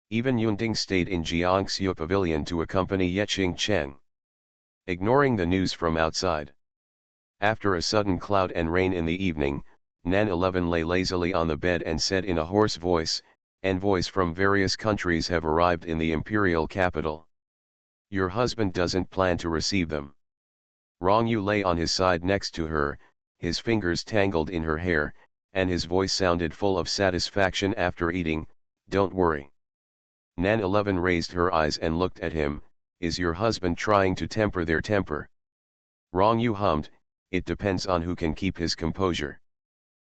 Even Yunding stayed in Jiangsu Pavilion to accompany Yeqing Cheng. Ignoring the news from outside. After a sudden cloud and rain in the evening, Nan 11 lay lazily on the bed and said in a hoarse voice, "Envoys from various countries have arrived in the imperial capital. Your husband doesn't plan to receive them." Rong Yu lay on his side next to her, his fingers tangled in her hair, and his voice sounded full of satisfaction after eating. "Don't worry." Nan 11 raised her eyes and looked at him. "Is your husband trying to temper their temper?" Rong Yu hummed, "It depends on who can keep his composure."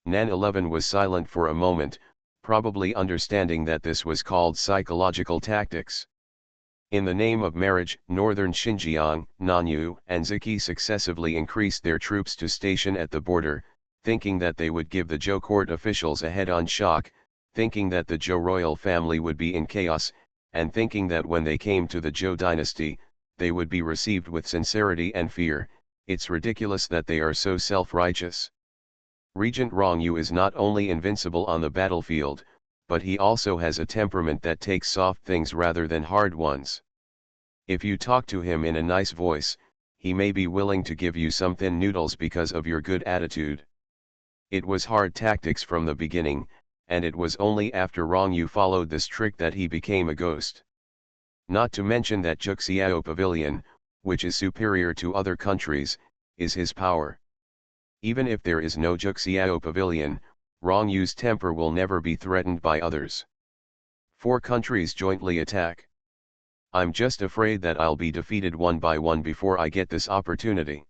Nan 11 was silent for a moment, probably understanding that this was called psychological tactics. In the name of marriage, northern Xinjiang, Nanyu, and Ziki successively increased their troops to station at the border, thinking that they would give the Zhou court officials a head-on shock, thinking that the Zhou royal family would be in chaos, and thinking that when they came to the Zhou dynasty, they would be received with sincerity and fear. It's ridiculous that they are so self-righteous. Regent Rong Yu is not only invincible on the battlefield, but he also has a temperament that takes soft things rather than hard ones. If you talk to him in a nice voice, he may be willing to give you some thin noodles because of your good attitude. It was hard tactics from the beginning, and it was only after Rong Yu followed this trick that he became a ghost. Not to mention that Juxiao Pavilion, which is superior to other countries, is his power. Even if there is no Juxiao Pavilion, Rong Yu's temper will never be threatened by others. 4 countries jointly attack. I'm just afraid that I'll be defeated one by one before I get this opportunity.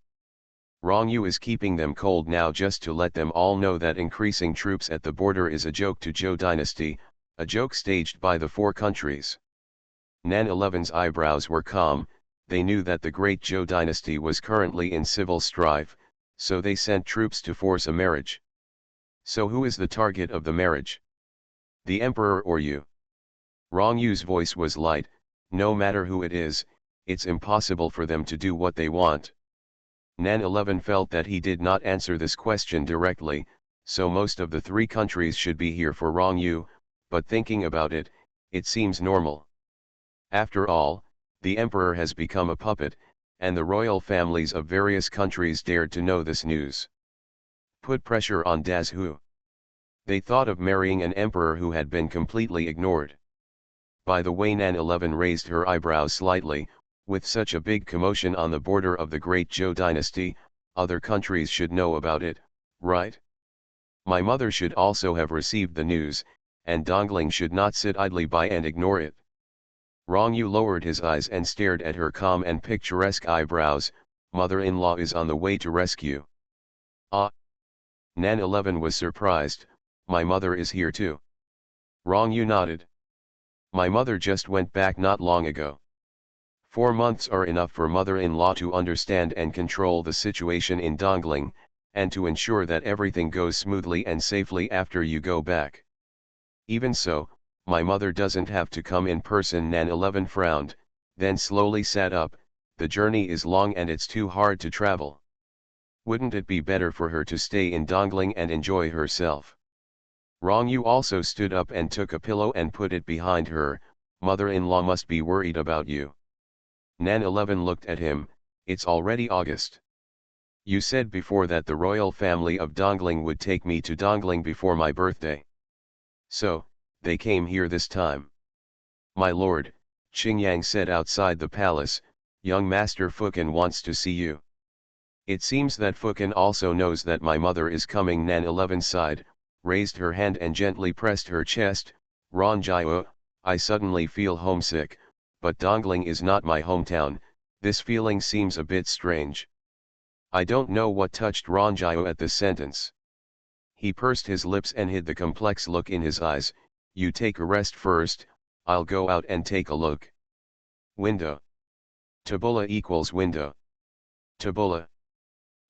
Rong Yu is keeping them cold now just to let them all know that increasing troops at the border is a joke to Zhou dynasty, a joke staged by the 4 countries. Nan 11's eyebrows were calm. They knew that the great Zhou dynasty was currently in civil strife, so they sent troops to force a marriage. So who is the target of the marriage? The emperor or you? Rong Yu's voice was light. No matter who it is, it's impossible for them to do what they want. Nan 11 felt that he did not answer this question directly, so most of the 3 countries should be here for Rong Yu, but thinking about it, it seems normal. After all, the emperor has become a puppet, and the royal families of various countries dared to know this news. Put pressure on Das Hu. They thought of marrying an emperor who had been completely ignored. By the way, Nan 11 raised her eyebrows slightly. With such a big commotion on the border of the great Zhou dynasty, other countries should know about it, right? My mother should also have received the news, and Dongling should not sit idly by and ignore it. Rong Yu lowered his eyes and stared at her calm and picturesque eyebrows. Mother-in-law is on the way to rescue. Ah! Nan 11 was surprised. My mother is here too. Rong Yu nodded. My mother just went back not long ago. 4 months are enough for mother-in-law to understand and control the situation in Dongling, and to ensure that everything goes smoothly and safely after you go back. Even so, my mother doesn't have to come in person. Nan 11 frowned, then slowly sat up. The journey is long and it's too hard to travel. Wouldn't it be better for her to stay in Dongling and enjoy herself? Rong Yu also stood up and took a pillow and put it behind her. Mother-in-law must be worried about you. Nan 11 looked at him. It's already August. You said before that the royal family of Dongling would take me to Dongling before my birthday. So, they came here this time. My lord, Qingyang said outside the palace, young Master Fukan wants to see you. It seems that Fukan also knows that my mother is coming. Nan 11 sighed, raised her hand and gently pressed her chest. Ronjiao, I suddenly feel homesick, but Dongling is not my hometown, this feeling seems a bit strange. I don't know what touched Ronjiao at this sentence. He pursed his lips and hid the complex look in his eyes. You take a rest first, I'll go out and take a look. Window. Tabula equals window. Tabula.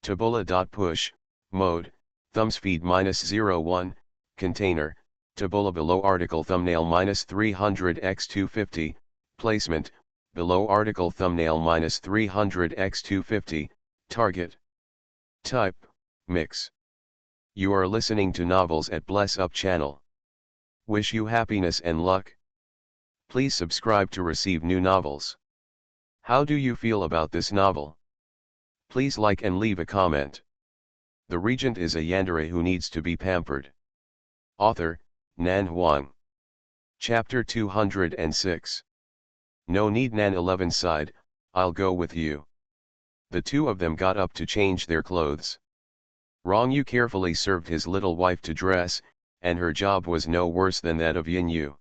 Tabula.push, mode, thumbs feed -01, container, tabula below article thumbnail -300x250, placement, below article thumbnail -300x250, target. Type, mix. You are listening to novels at Bless Up channel. Wish you happiness and luck. Please subscribe to receive new novels. How do you feel about this novel? Please like and leave a comment. The regent is a yandere who needs to be pampered. Author, Nan Huang. Chapter 206. No need. Nan 11 sighed, I'll go with you. The two of them got up to change their clothes. Rong Yu carefully served his little wife to dress, and her job was no worse than that of Yin Yu.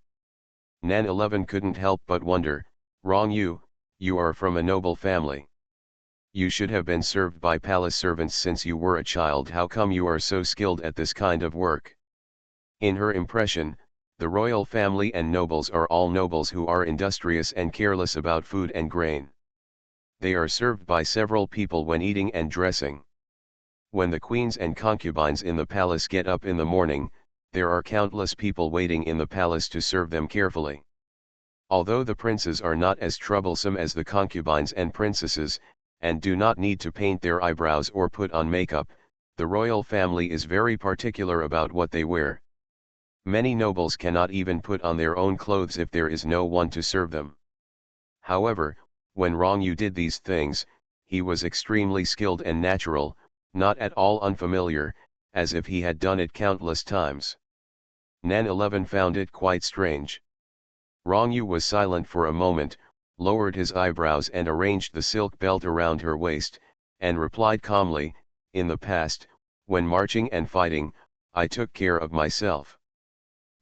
Nan 11 couldn't help but wonder, Rong Yu, you are from a noble family. You should have been served by palace servants since you were a child. How come you are so skilled at this kind of work? In her impression, the royal family and nobles are all nobles who are industrious and careless about food and grain. They are served by several people when eating and dressing. When the queens and concubines in the palace get up in the morning, there are countless people waiting in the palace to serve them carefully. Although the princes are not as troublesome as the concubines and princesses, and do not need to paint their eyebrows or put on makeup, the royal family is very particular about what they wear. Many nobles cannot even put on their own clothes if there is no one to serve them. However, when Rong Yu did these things, he was extremely skilled and natural, not at all unfamiliar, as if he had done it countless times. Nan 11 found it quite strange. Rong Yu was silent for a moment, lowered his eyebrows and arranged the silk belt around her waist, and replied calmly, in the past, when marching and fighting, I took care of myself.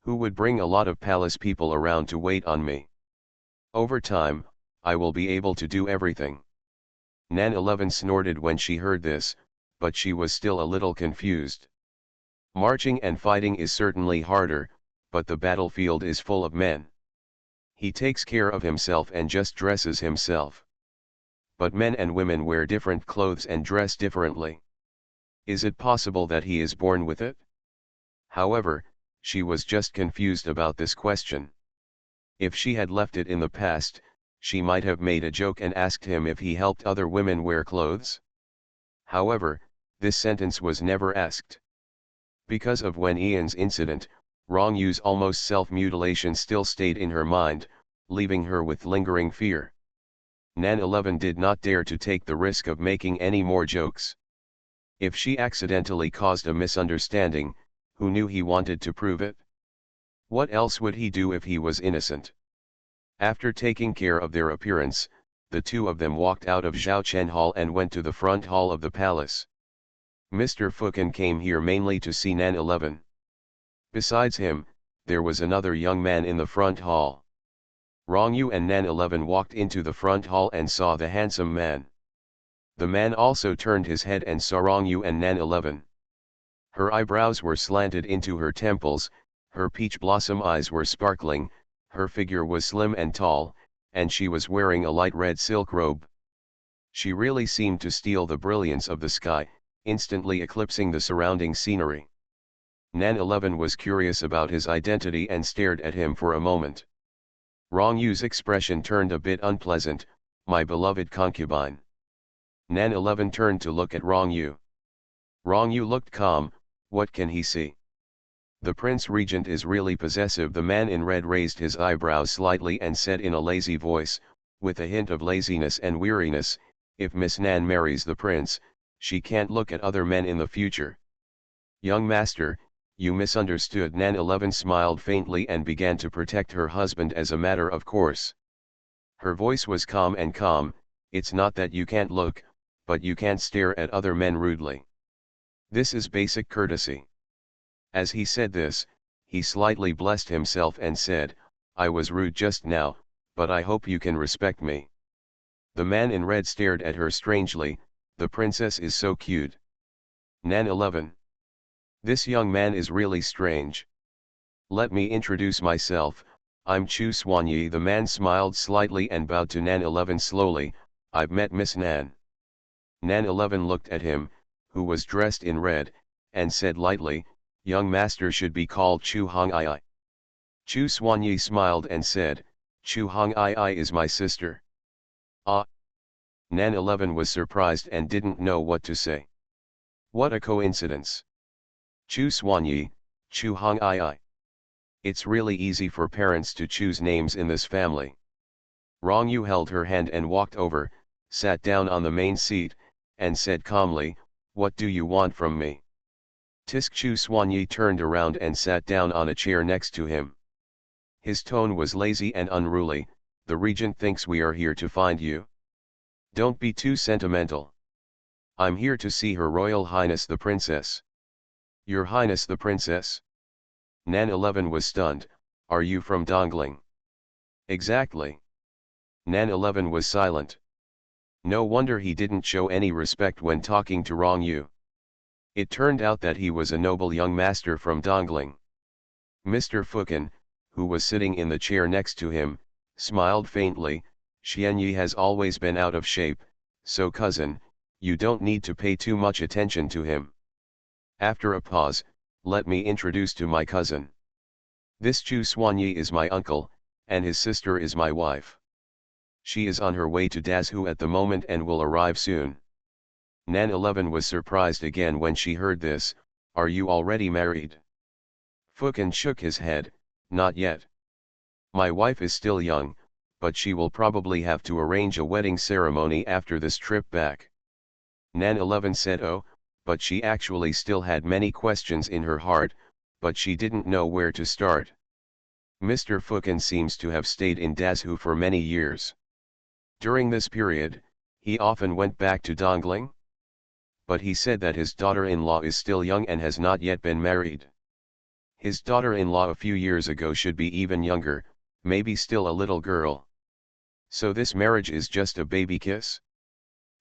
Who would bring a lot of palace people around to wait on me? Over time, I will be able to do everything. Nan 11 snorted when she heard this, but she was still a little confused. Marching and fighting is certainly harder, but the battlefield is full of men. He takes care of himself and just dresses himself. But men and women wear different clothes and dress differently. Is it possible that he is born with it? However, she was just confused about this question. If she had left it in the past, she might have made a joke and asked him if he helped other women wear clothes. However, this sentence was never asked. Because of Wen Ian's incident, Rong Yu's almost self-mutilation still stayed in her mind, leaving her with lingering fear. Nan 11 did not dare to take the risk of making any more jokes. If she accidentally caused a misunderstanding, who knew he wanted to prove it? What else would he do if he was innocent? After taking care of their appearance, the two of them walked out of Zhaochen Hall and went to the front hall of the palace. Mr. Fukan came here mainly to see Nan 11. Besides him, there was another young man in the front hall. Rong Yu and Nan 11 walked into the front hall and saw the handsome man. The man also turned his head and saw Rong Yu and Nan 11. Her eyebrows were slanted into her temples, her peach blossom eyes were sparkling, her figure was slim and tall, and she was wearing a light red silk robe. She really seemed to steal the brilliance of the sky, instantly eclipsing the surrounding scenery. Nan 11 was curious about his identity and stared at him for a moment. Rong Yu's expression turned a bit unpleasant, my beloved concubine. Nan 11 turned to look at Rong Yu. Rong Yu looked calm, what can he see? The Prince Regent is really possessive. The man in red raised his eyebrows slightly and said in a lazy voice, with a hint of laziness and weariness, if Miss Nan marries the prince, she can't look at other men in the future. Young master, you misunderstood. Nan 11 smiled faintly and began to protect her husband as a matter of course. Her voice was calm and calm. It's not that you can't look, but you can't stare at other men rudely. This is basic courtesy. As he said this, he slightly blessed himself and said, I was rude just now, but I hope you can respect me. The man in red stared at her strangely. The princess is so cute. Nan 11. This young man is really strange. Let me introduce myself, I'm Chu Swanyi. The man smiled slightly and bowed to Nan 11 slowly. I've met Miss Nan. Nan 11 looked at him, who was dressed in red, and said lightly, young master should be called Chu Hong Ai. Chu Swanyi smiled and said, Chu Hong Ai is my sister. Ah. Nan 11 was surprised and didn't know what to say. What a coincidence. Chu Swanyi, Chu Hong Ai. It's really easy for parents to choose names in this family. Rong Yu held her hand and walked over, sat down on the main seat, and said calmly, what do you want from me? Tisk Chu Swanyi turned around and sat down on a chair next to him. His tone was lazy and unruly. The regent thinks we are here to find you. Don't be too sentimental. I'm here to see Her Royal Highness the Princess. Your Highness the Princess? Nan 11 was stunned. Are you from Dongling? Exactly. Nan 11 was silent. No wonder he didn't show any respect when talking to Rong Yu. It turned out that he was a noble young master from Dongling. Mr. Fukin, who was sitting in the chair next to him, smiled faintly. Xianyi has always been out of shape, so cousin, you don't need to pay too much attention to him. After a pause, let me introduce to my cousin. This Chu Swanyi is my uncle, and his sister is my wife. She is on her way to Dazhu at the moment and will arrive soon. Nan 11 was surprised again when she heard this. Are you already married? Fukin shook his head, not yet. My wife is still young, but she will probably have to arrange a wedding ceremony after this trip back. Nan 11 said oh, but she actually still had many questions in her heart, but she didn't know where to start. Mr. Fukin seems to have stayed in Dazhu for many years. During this period, he often went back to Dongling. But he said that his daughter-in-law is still young and has not yet been married. His daughter-in-law a few years ago should be even younger, maybe still a little girl. So this marriage is just a baby kiss?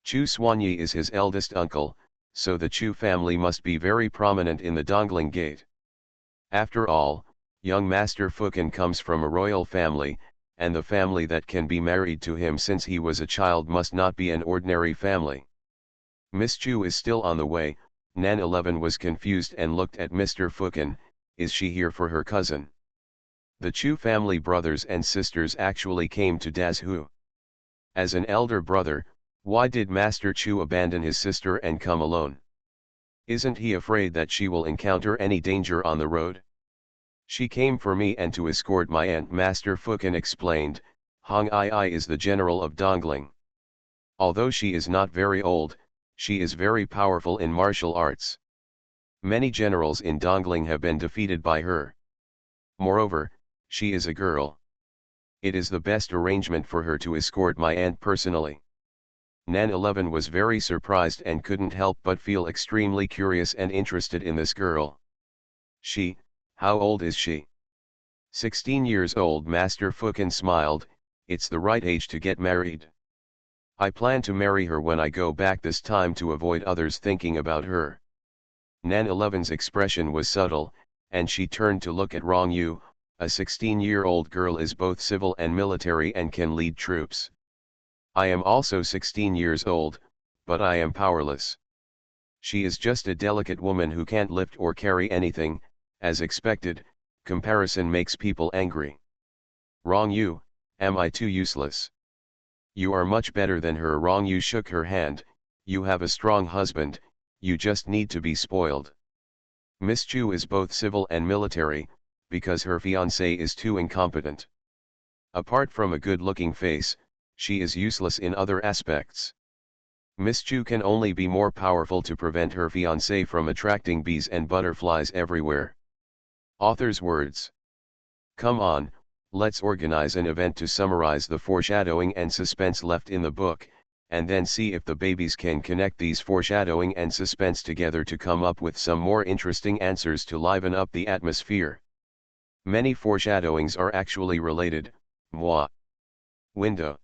Chu Swanyi is his eldest uncle, so the Chu family must be very prominent in the Dongling gate. After all, young Master Fukin comes from a royal family, and the family that can be married to him since he was a child must not be an ordinary family. Miss Chu is still on the way. Nan 11 was confused and looked at Mr. Fukin. Is she here for her cousin? The Chu family brothers and sisters actually came to Dazhu. As an elder brother, why did Master Chu abandon his sister and come alone? Isn't he afraid that she will encounter any danger on the road? She came for me and to escort my aunt. Master Fukin explained. Hong Ai is the general of Dongling. Although she is not very old, she is very powerful in martial arts. Many generals in Dongling have been defeated by her. Moreover, she is a girl. It is the best arrangement for her to escort my aunt personally. Nan 11 was very surprised and couldn't help but feel extremely curious and interested in this girl. How old is she? 16 years old. Master Fukin smiled. It's the right age to get married. I plan to marry her when I go back this time to avoid others thinking about her. Nan 11's expression was subtle, and she turned to look at Rong Yu. A 16-year-old girl is both civil and military and can lead troops. I am also 16 years old, but I am powerless. She is just a delicate woman who can't lift or carry anything. As expected, comparison makes people angry. Rong Yu, am I too useless? You are much better than her. Rong Yu shook her hand. You have a strong husband, you just need to be spoiled. Miss Chu is both civil and military, because her fiancé is too incompetent. Apart from a good-looking face, she is useless in other aspects. Miss Chu can only be more powerful to prevent her fiancé from attracting bees and butterflies everywhere. Author's words. Come on, Let's organize an event to summarize the foreshadowing and suspense left in the book, and then see if the babies can connect these foreshadowing and suspense together to come up with some more interesting answers to liven up the atmosphere. Many foreshadowings are actually related. Moi. Window.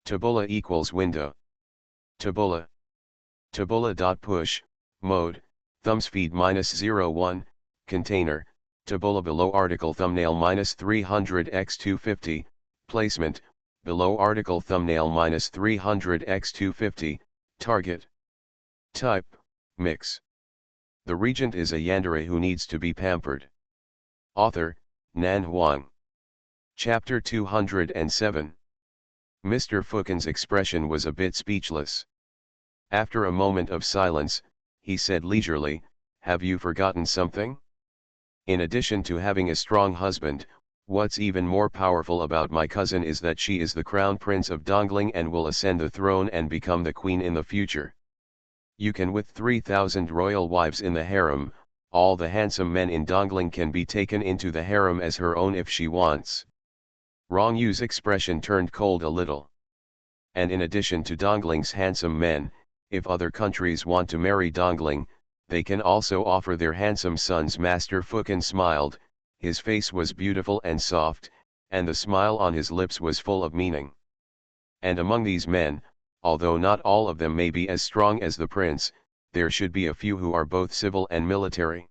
Tabula equals window. Tabula. Tabula.push, mode, thumbs feed -01, container, tabula below article thumbnail -300x250, placement, below article thumbnail -300x250, target. Type, mix. The regent is a yandere who needs to be pampered. Author, Nan Huang. Chapter 207. Mr. Fukin's expression was a bit speechless. After a moment of silence, he said leisurely, "Have you forgotten something? In addition to having a strong husband, what's even more powerful about my cousin is that she is the crown prince of Dongling and will ascend the throne and become the queen in the future. You can with 3,000 royal wives in the harem, all the handsome men in Dongling can be taken into the harem as her own if she wants." Rong Yu's expression turned cold a little. "And in addition to Dongling's handsome men, if other countries want to marry Dongling, they can also offer their handsome sons." Master Fukin smiled, his face was beautiful and soft, and the smile on his lips was full of meaning. "And among these men, although not all of them may be as strong as the prince, there should be a few who are both civil and military.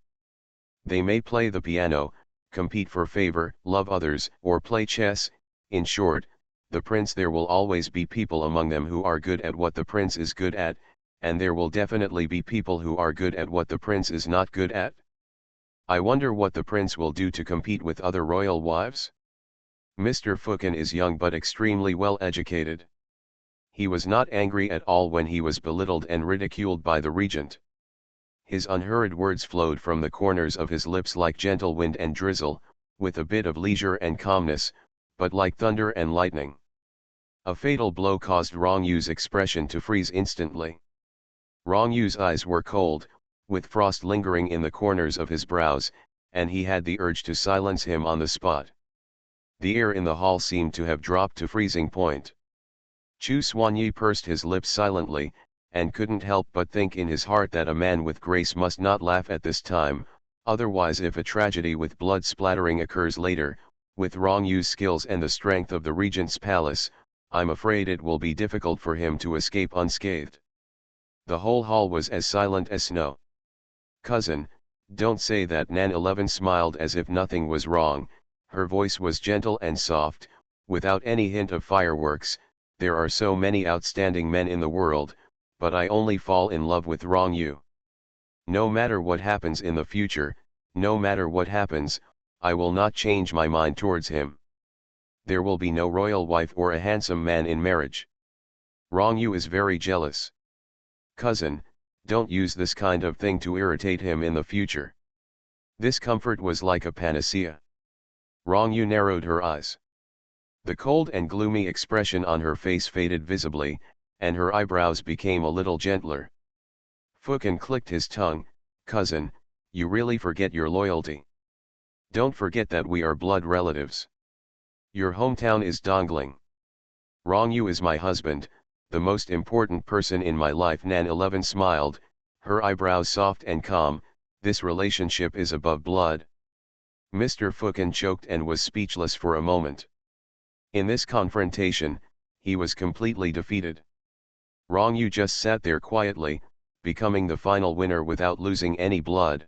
They may play the piano, compete for favor, love others, or play chess. In short, the prince, there will always be people among them who are good at what the prince is good at, and there will definitely be people who are good at what the prince is not good at. I wonder what the prince will do to compete with other royal wives? Mr. Fukin is young but extremely well educated. He was not angry at all when he was belittled and ridiculed by the regent. His unhurried words flowed from the corners of his lips like gentle wind and drizzle, with a bit of leisure and calmness, but like thunder and lightning. A fatal blow caused Rong Yu's expression to freeze instantly. Rong Yu's eyes were cold, with frost lingering in the corners of his brows, and he had the urge to silence him on the spot. The air in the hall seemed to have dropped to freezing point. Chu Xuanyi pursed his lips silently, and couldn't help but think in his heart that a man with grace must not laugh at this time, otherwise if a tragedy with blood splattering occurs later, with Rong Yu's skills and the strength of the regent's palace, I'm afraid it will be difficult for him to escape unscathed. The whole hall was as silent as snow. "Cousin, don't say that." Nan 11 smiled as if nothing was wrong, her voice was gentle and soft, without any hint of fireworks. "There are so many outstanding men in the world, but I only fall in love with Rong Yu. No matter what happens in the future, no matter what happens, I will not change my mind towards him. There will be no royal wife or a handsome man in marriage. Rong Yu is very jealous. Cousin, don't use this kind of thing to irritate him in the future." This comfort was like a panacea. Rong Yu narrowed her eyes. The cold and gloomy expression on her face faded visibly, and her eyebrows became a little gentler. Fukin clicked his tongue. "Cousin, you really forget your loyalty. Don't forget that we are blood relatives. Your hometown is Dongling. Rong Yu is my husband, the most important person in my life." Nan 11 smiled, her eyebrows soft and calm. "This relationship is above blood." Mr. Fukin choked and was speechless for a moment. In this confrontation, he was completely defeated. Rong Yu just sat there quietly, becoming the final winner without losing any blood.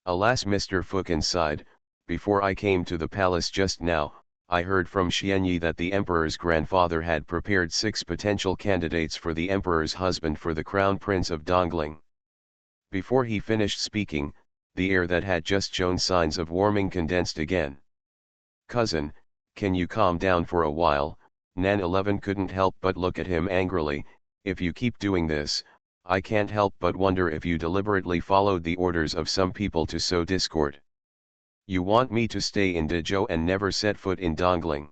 "Alas," Mr. Fukin sighed, "before I came to the palace just now, I heard from Xianyi that the emperor's grandfather had prepared 6 potential candidates for the emperor's husband for the crown prince of Dongling." Before he finished speaking, the air that had just shown signs of warming condensed again. "Cousin, can you calm down for a while?" Nan 11 couldn't help but look at him angrily. "If you keep doing this, I can't help but wonder if you deliberately followed the orders of some people to sow discord. You want me to stay in Dezhou and never set foot in Dongling."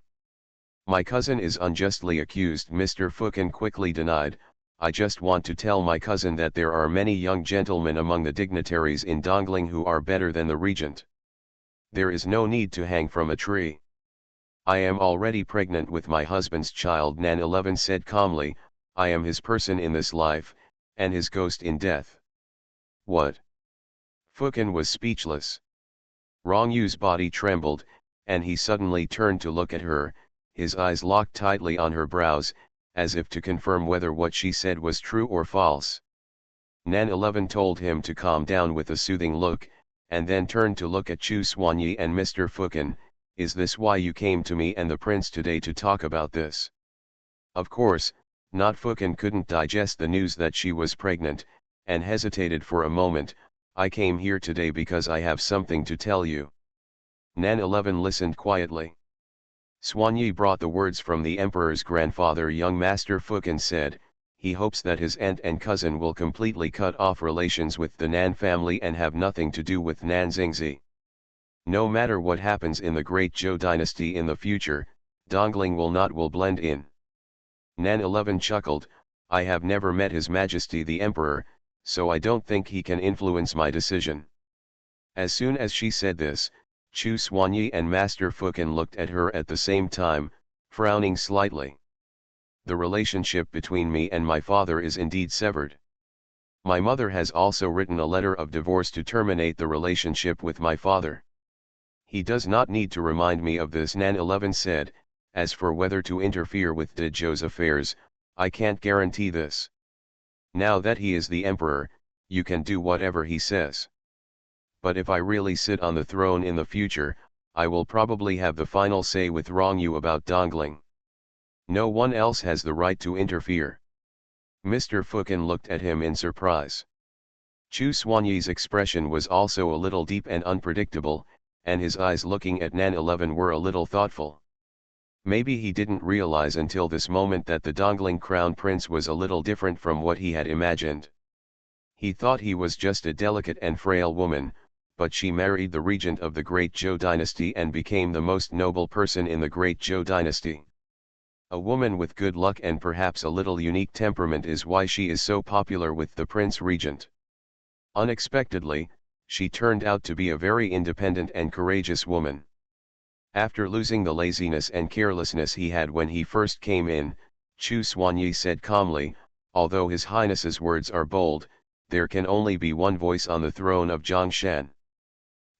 "My cousin is unjustly accused," Mr. Fukin quickly denied. "I just want to tell my cousin that there are many young gentlemen among the dignitaries in Dongling who are better than the regent. There is no need to hang from a tree." I am already pregnant with my husband's child, Nan 11 said calmly. I am his person in this life, and his ghost in death. What? Fukin was speechless. Rong Yu's body trembled, and he suddenly turned to look at her, his eyes locked tightly on her brows, as if to confirm whether what she said was true or false. Nan 11 told him to calm down with a soothing look, and then turned to look at Chu Xuanyi and Mr. Fukin. Is this why you came to me and the prince today to talk about this? Of course, not Fukin couldn't digest the news that she was pregnant, and hesitated for a moment. I came here today because I have something to tell you. Nan 11 listened quietly. Xuanyi brought the words from the emperor's grandfather. Young Master Fukin said, he hopes that his aunt and cousin will completely cut off relations with the Nan family and have nothing to do with Nan Xingzi. No matter what happens in the Great Zhou dynasty in the future, Dongling will blend in. Nan 11 chuckled, I have never met His Majesty the Emperor, so I don't think he can influence my decision. As soon as she said this, Chu Xuanyi and Master Fukin looked at her at the same time, frowning slightly. The relationship between me and my father is indeed severed. My mother has also written a letter of divorce to terminate the relationship with my father. He does not need to remind me of this, Nan 11 said. As for whether to interfere with Dezhou's affairs, I can't guarantee this. Now that he is the emperor, you can do whatever he says. But if I really sit on the throne in the future, I will probably have the final say with Rong Yu about Dongling. No one else has the right to interfere. Mr. Fukin looked at him in surprise. Chu Xuanyi's expression was also a little deep and unpredictable, and his eyes looking at Nan 11 were a little thoughtful. Maybe he didn't realize until this moment that the Dongling crown prince was a little different from what he had imagined. He thought he was just a delicate and frail woman, but she married the regent of the Great Zhou dynasty and became the most noble person in the Great Zhou dynasty. A woman with good luck and perhaps a little unique temperament is why she is so popular with the prince regent. Unexpectedly, she turned out to be a very independent and courageous woman. After losing the laziness and carelessness he had when he first came in, Chu Xuanyi said calmly, although His Highness's words are bold, there can only be one voice on the throne of Zhongshan.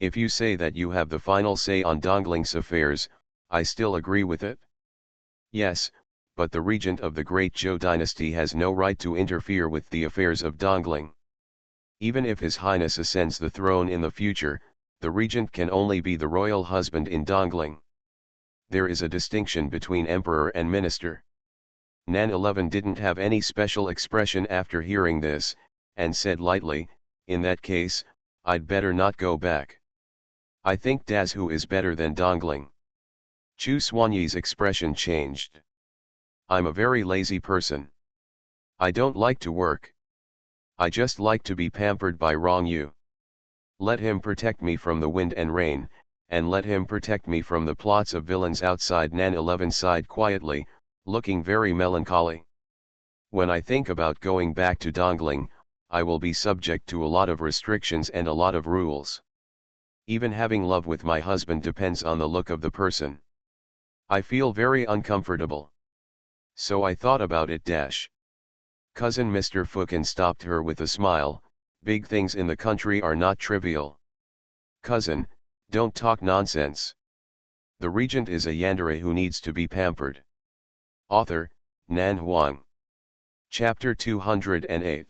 If you say that you have the final say on Dongling's affairs, I still agree with it. Yes, but the regent of the Great Zhou dynasty has no right to interfere with the affairs of Dongling. Even if His Highness ascends the throne in the future, the regent can only be the royal husband in Dongling. There is a distinction between emperor and minister. Nan 11 didn't have any special expression after hearing this, and said lightly, in that case, I'd better not go back. I think Dazhu is better than Dongling. Chu Xuanyi's expression changed. I'm a very lazy person. I don't like to work. I just like to be pampered by Rong Yu. Let him protect me from the wind and rain, and let him protect me from the plots of villains outside. Nan 11 sighed quietly, looking very melancholy. When I think about going back to Dongling, I will be subject to a lot of restrictions and a lot of rules. Even having love with my husband depends on the look of the person. I feel very uncomfortable. So I thought about it. Cousin Mr. Fukin stopped her with a smile. Big things in the country are not trivial. Cousin, don't talk nonsense. The regent is a yandere who needs to be pampered. Author, Nan Huang. Chapter 208.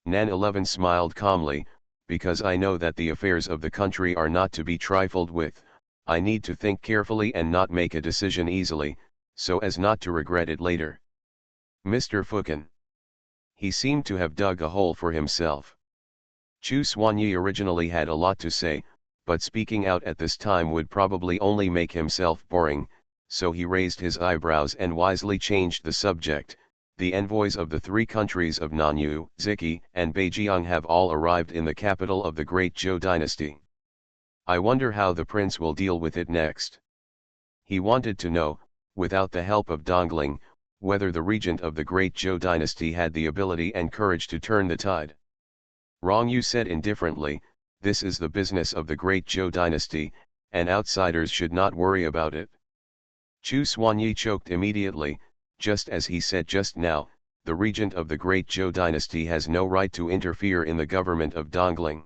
Nan 11 smiled calmly, because I know that the affairs of the country are not to be trifled with. I need to think carefully and not make a decision easily, so as not to regret it later. Mr. Fukin. He seemed to have dug a hole for himself. Chu Xuanyi originally had a lot to say, but speaking out at this time would probably only make himself boring, so he raised his eyebrows and wisely changed the subject. The envoys of the three countries of Nanyu, Ziki, and Beijiang have all arrived in the capital of the Great Zhou dynasty. I wonder how the prince will deal with it next. He wanted to know, without the help of Dongling, whether the regent of the Great Zhou dynasty had the ability and courage to turn the tide. Rong Yu said indifferently, this is the business of the Great Zhou dynasty, and outsiders should not worry about it. Chu Xuanyi choked immediately, just as he said just now, the regent of the great Zhou dynasty has no right to interfere in the government of Dongling.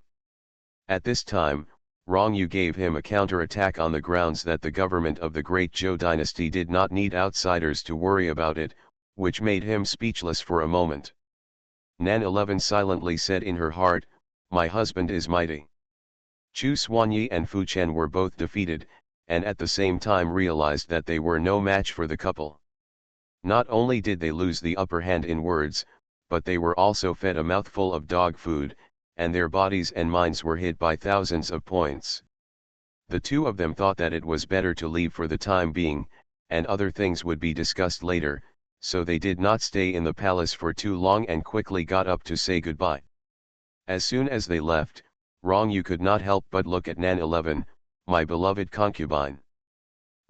At this time, Rong Yu gave him a counter-attack on the grounds that the government of the great Zhou dynasty did not need outsiders to worry about it, which made him speechless for a moment. Nan 11 silently said in her heart, "My husband is mighty." Chu Xuanyi and Fu Chen were both defeated, and at the same time realized that they were no match for the couple. Not only did they lose the upper hand in words, but they were also fed a mouthful of dog food, and their bodies and minds were hit by thousands of points. The two of them thought that it was better to leave for the time being, and other things would be discussed later, so they did not stay in the palace for too long and quickly got up to say goodbye. As soon as they left, Rong Yu could not help but look at Nan 11, "My beloved concubine."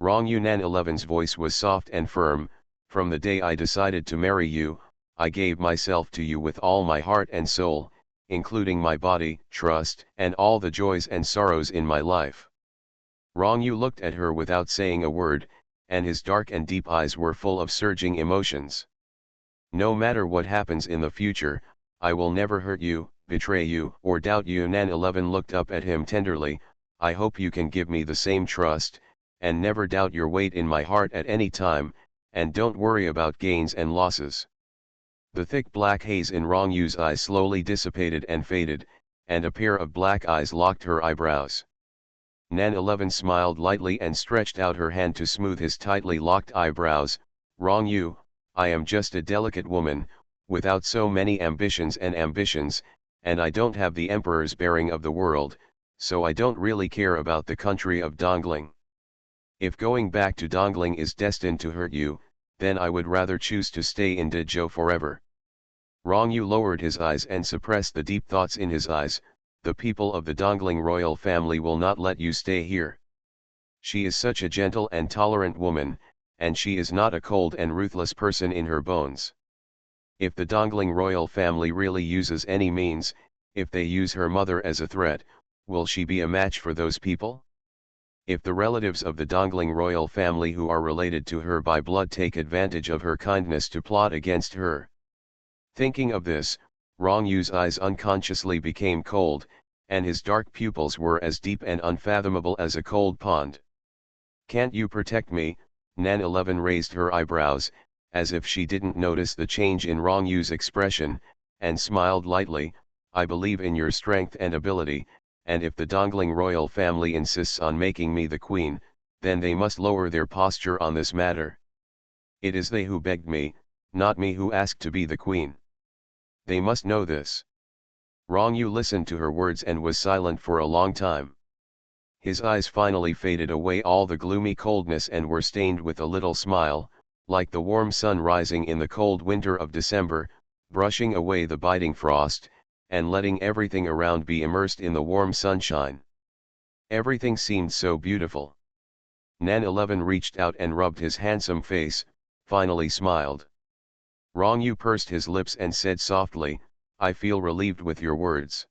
Rong Yu Nan 11's voice was soft and firm. "From the day I decided to marry you, I gave myself to you with all my heart and soul, including my body, trust, and all the joys and sorrows in my life." Rong Yu looked at her without saying a word, and his dark and deep eyes were full of surging emotions. "No matter what happens in the future, I will never hurt you, betray you, or doubt you." Nan 11 looked up at him tenderly. "I hope you can give me the same trust, and never doubt your weight in my heart at any time, and don't worry about gains and losses." The thick black haze in Rong Yu's eyes slowly dissipated and faded, and a pair of black eyes locked her eyebrows. Nan 11 smiled lightly and stretched out her hand to smooth his tightly locked eyebrows. "Rong Yu, I am just a delicate woman, without so many ambitions, and I don't have the emperor's bearing of the world, so I don't really care about the country of Dongling. If going back to Dongling is destined to hurt you, then I would rather choose to stay in Dezhou forever." Rong Yu lowered his eyes and suppressed the deep thoughts in his eyes. "The people of the Dongling royal family will not let you stay here. She is such a gentle and tolerant woman, and she is not a cold and ruthless person in her bones. If the Dongling royal family really uses any means, if they use her mother as a threat, will she be a match for those people? If the relatives of the Dongling royal family who are related to her by blood take advantage of her kindness to plot against her?" Thinking of this, Rong Yu's eyes unconsciously became cold, and his dark pupils were as deep and unfathomable as a cold pond. "Can't you protect me?" Nan 11 raised her eyebrows, as if she didn't notice the change in Rong Yu's expression, and smiled lightly. "I believe in your strength and ability, and if the Dongling royal family insists on making me the queen, then they must lower their posture on this matter. It is they who begged me, not me who asked to be the queen. They must know this." Rong Yu listened to her words and was silent for a long time. His eyes finally faded away all the gloomy coldness and were stained with a little smile, like the warm sun rising in the cold winter of December, brushing away the biting frost, and letting everything around be immersed in the warm sunshine. Everything seemed so beautiful. Nan 11 reached out and rubbed his handsome face, finally smiled. Rong Yu pursed his lips and said softly, "I feel relieved with your words.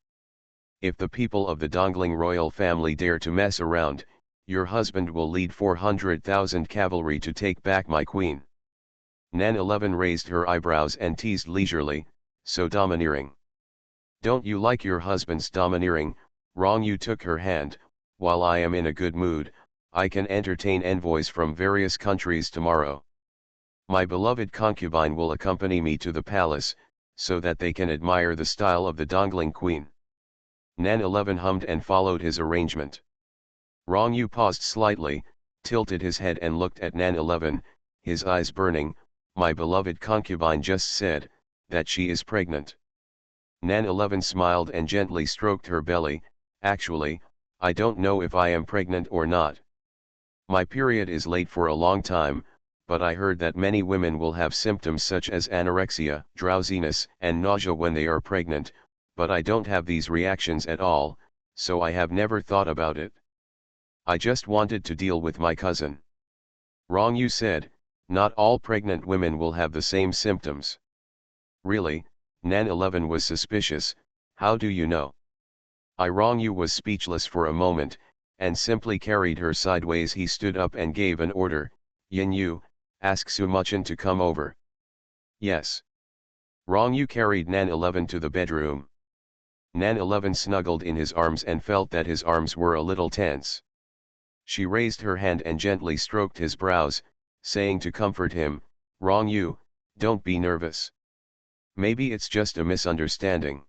If the people of the Dongling royal family dare to mess around, your husband will lead 400,000 cavalry to take back my queen." Nan 11 raised her eyebrows and teased leisurely, "So domineering. Don't you like your husband's domineering?" Rong Yu took her hand. "While I am in a good mood, I can entertain envoys from various countries tomorrow. My beloved concubine will accompany me to the palace, so that they can admire the style of the Dongling queen." Nan 11 hummed and followed his arrangement. Rong Yu paused slightly, tilted his head and looked at Nan 11, his eyes burning. "My beloved concubine just said that she is pregnant." Nan 11 smiled and gently stroked her belly. "Actually, I don't know if I am pregnant or not. My period is late for a long time, but I heard that many women will have symptoms such as anorexia, drowsiness, and nausea when they are pregnant, but I don't have these reactions at all, so I have never thought about it. I just wanted to deal with my cousin." Rong Yu said, "Not all pregnant women will have the same symptoms." "Really?" Nan 11 was suspicious. "How do you know?" Rong Yu was speechless for a moment, and simply carried her sideways. He stood up and gave an order, Yin Yu, ask Sumuchin to come over. Yes. Rong Yu carried Nan 11 to the bedroom. Nan 11 snuggled in his arms and felt that his arms were a little tense. She raised her hand and gently stroked his brows, saying to comfort him, Rong Yu, don't be nervous. Maybe it's just a misunderstanding.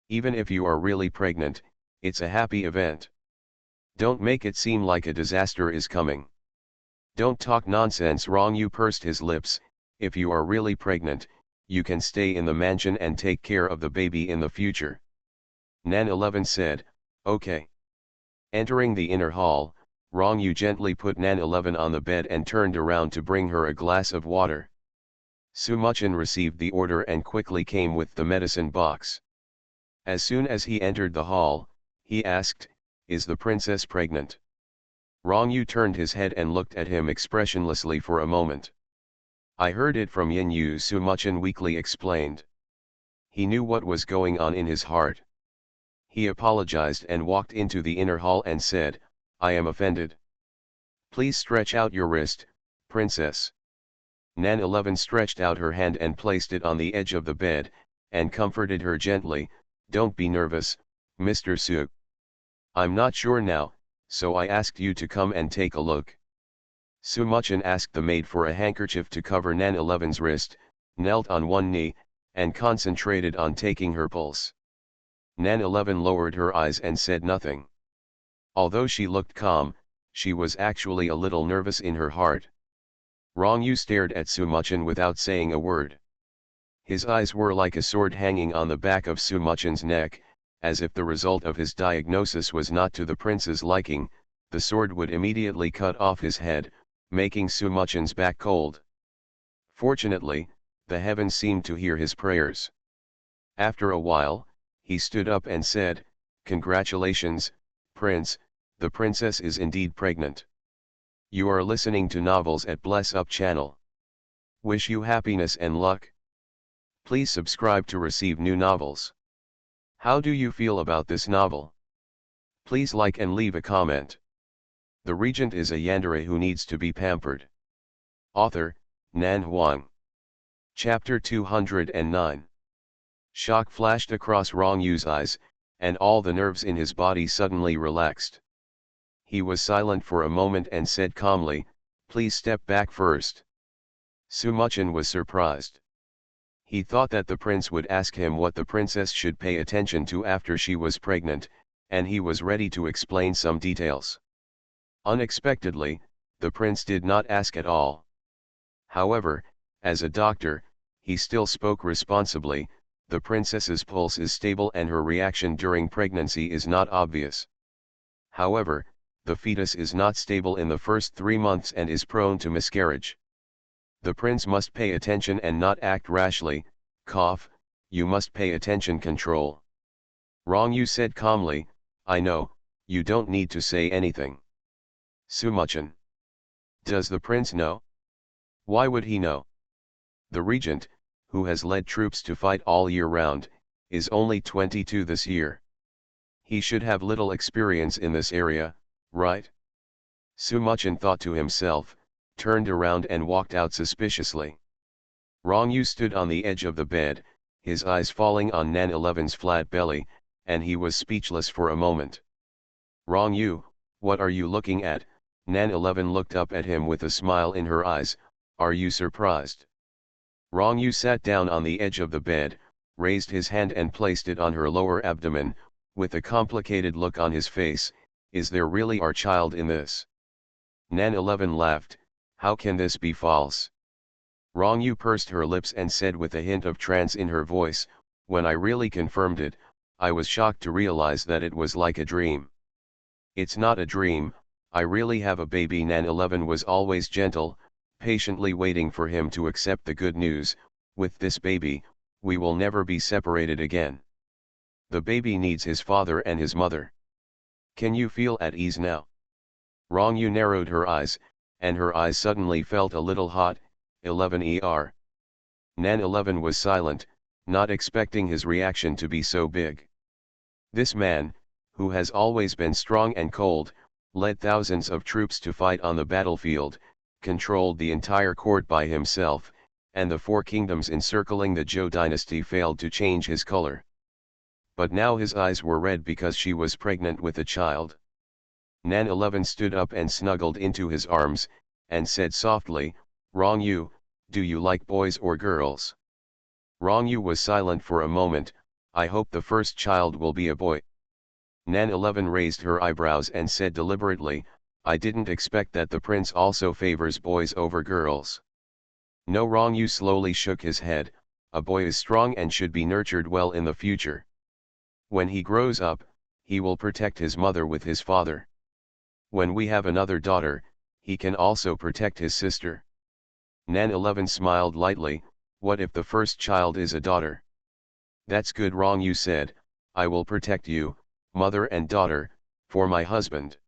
Even if you are really pregnant, it's a happy event. Don't make it seem like a disaster is coming. Don't talk nonsense. Rong Yu pursed his lips. If you are really pregnant, you can stay in the mansion and take care of the baby in the future. Nan 11 said, okay. Entering the inner hall, Rong Yu gently put Nan 11 on the bed and turned around to bring her a glass of water. Sumuchin received the order and quickly came with the medicine box. As soon as he entered the hall, he asked, is the princess pregnant? Rong Yu turned his head and looked at him expressionlessly for a moment. I heard it from Yin Yu, Sumuchin weakly explained. He knew what was going on in his heart. He apologized and walked into the inner hall and said, I am offended. Please stretch out your wrist, princess. Nan 11 stretched out her hand and placed it on the edge of the bed, and comforted her gently, don't be nervous, Mr. Suk. I'm not sure now, so I asked you to come and take a look. Sumuchin asked the maid for a handkerchief to cover Nan 11's wrist, knelt on one knee, and concentrated on taking her pulse. Nan 11 lowered her eyes and said nothing. Although she looked calm, she was actually a little nervous in her heart. Rong Yu stared at Sumuchin without saying a word. His eyes were like a sword hanging on the back of Sumuchin's neck, as if the result of his diagnosis was not to the prince's liking, the sword would immediately cut off his head, making Sumuchin's back cold. Fortunately, the heavens seemed to hear his prayers. After a while, he stood up and said, congratulations, Prince, the princess is indeed pregnant. You are listening to novels at Bless Up channel. Wish you happiness and luck. Please subscribe to receive new novels. How do you feel about this novel? Please like and leave a comment. The regent is a yandere who needs to be pampered. Author, Nan Huang. Chapter 209. Shock flashed across Rong Yu's eyes, and all the nerves in his body suddenly relaxed. He was silent for a moment and said calmly, please step back first. Sumuchin was surprised. He thought that the prince would ask him what the princess should pay attention to after she was pregnant, and he was ready to explain some details. Unexpectedly, the prince did not ask at all. However, as a doctor, he still spoke responsibly, the princess's pulse is stable and her reaction during pregnancy is not obvious. However, the fetus is not stable in the first 3 months and is prone to miscarriage. The prince must pay attention and not act rashly, you must pay attention. Control. Rong Yu said calmly, I know, you don't need to say anything. Sumuchin. Does the prince know? Why would he know? The regent, who has led troops to fight all year round, is only 22 this year. He should have little experience in this area, right? Sumuchin thought to himself, turned around and walked out suspiciously. Rong Yu stood on the edge of the bed, his eyes falling on Nan 11's flat belly, and he was speechless for a moment. Rong Yu, what are you looking at? Nan 11 looked up at him with a smile in her eyes, are you surprised? Rong Yu sat down on the edge of the bed, raised his hand and placed it on her lower abdomen, with a complicated look on his face, is there really our child in this? Nan 11 laughed, how can this be false? Rong Yu pursed her lips and said with a hint of trance in her voice, when I really confirmed it, I was shocked to realize that it was like a dream. It's not a dream, I really have a baby. Nan 11 was always gentle, patiently waiting for him to accept the good news, with this baby, we will never be separated again. The baby needs his father and his mother. Can you feel at ease now? Rong Yu narrowed her eyes, and her eyes suddenly felt a little hot. 11 Nan 11 was silent, not expecting his reaction to be so big. This man, who has always been strong and cold, led thousands of troops to fight on the battlefield, controlled the entire court by himself, and the four kingdoms encircling the Zhou dynasty failed to change his color. But now his eyes were red because she was pregnant with a child. Nan 11 stood up and snuggled into his arms, and said softly, "Rong Yu, do you like boys or girls?" Rong Yu was silent for a moment. "I hope the first child will be a boy." Nan 11 raised her eyebrows and said deliberately, "I didn't expect that the prince also favors boys over girls." No, Rong Yu slowly shook his head. "A boy is strong and should be nurtured well in the future. When he grows up, he will protect his mother with his father. When we have another daughter, he can also protect his sister." Nan 11 smiled lightly. "What if the first child is a daughter?" "That's good," Rong Yu said. "I will protect you, mother and daughter, for my husband."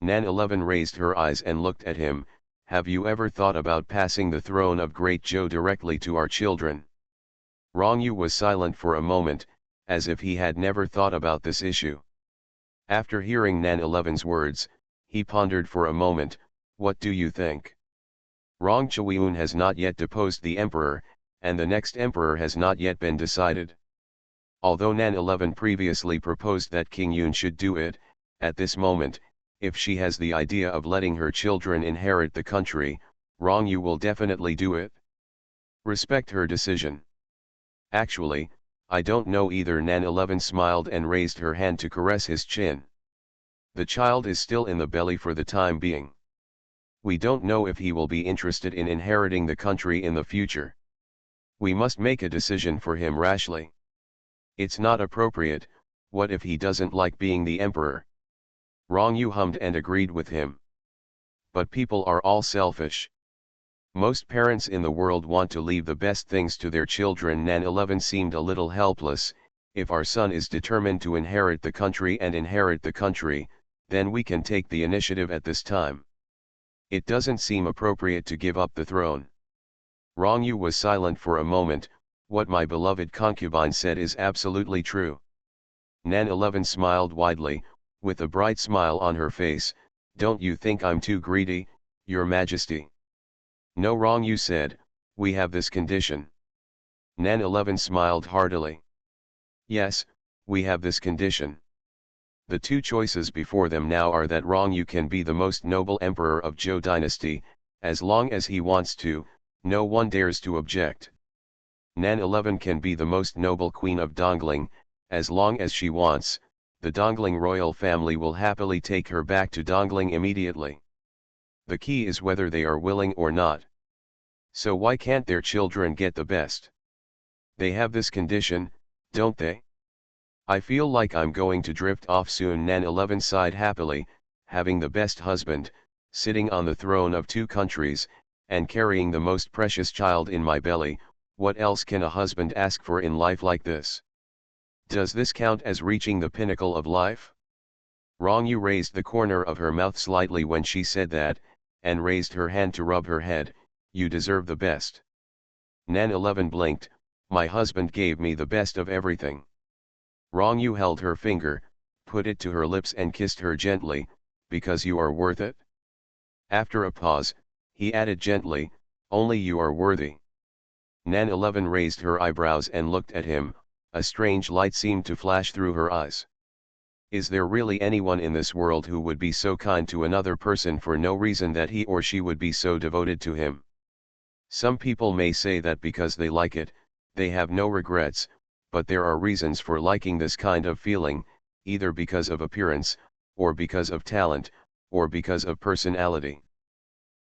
Nan 11 raised her eyes and looked at him. "Have you ever thought about passing the throne of Great Zhou directly to our children?" Rong Yu was silent for a moment, as if he had never thought about this issue. After hearing Nan 11's words, he pondered for a moment. "What do you think?" Rong Chuiyun has not yet deposed the emperor, and the next emperor has not yet been decided. Although Nan 11 previously proposed that King Yun should do it, at this moment, if she has the idea of letting her children inherit the country, Rong Yu will definitely do it. Respect her decision. "Actually, I don't know either." Nan 11 smiled and raised her hand to caress his chin. "The child is still in the belly for the time being. We don't know if he will be interested in inheriting the country in the future. We must make a decision for him rashly. It's not appropriate. What if he doesn't like being the emperor?" Rong Yu hummed and agreed with him. "But people are all selfish. Most parents in the world want to leave the best things to their children." Nan 11 seemed a little helpless. "If our son is determined to inherit the country and inherit the country, then we can take the initiative at this time. It doesn't seem appropriate to give up the throne." Rong Yu was silent for a moment. "What my beloved concubine said is absolutely true." Nan 11 smiled widely, with a bright smile on her face. "Don't you think I'm too greedy, Your Majesty?" "No," Rong Yu said, "we have this condition." Nan 11 smiled heartily. "Yes, we have this condition. The two choices before them now are that Rong Yu can be the most noble emperor of Zhou dynasty, as long as he wants to, no one dares to object. Nan 11 can be the most noble queen of Dongling, as long as she wants. The Dongling royal family will happily take her back to Dongling immediately. The key is whether they are willing or not. So why can't their children get the best? They have this condition, don't they? I feel like I'm going to drift off soon." Nan 11 sighed happily. "Having the best husband, sitting on the throne of two countries, and carrying the most precious child in my belly, what else can a husband ask for in life like this? Does this count as reaching the pinnacle of life?" Rong Yu raised the corner of her mouth slightly when she said that, and raised her hand to rub her head. "You deserve the best." Nan 11 blinked. "My husband gave me the best of everything." Rong Yu held her finger, put it to her lips and kissed her gently. "Because you are worth it?" After a pause, he added gently, "Only you are worthy." Nan 11 raised her eyebrows and looked at him. A strange light seemed to flash through her eyes. Is there really anyone in this world who would be so kind to another person for no reason that he or she would be so devoted to him? Some people may say that because they like it, they have no regrets, but there are reasons for liking this kind of feeling, either because of appearance, or because of talent, or because of personality.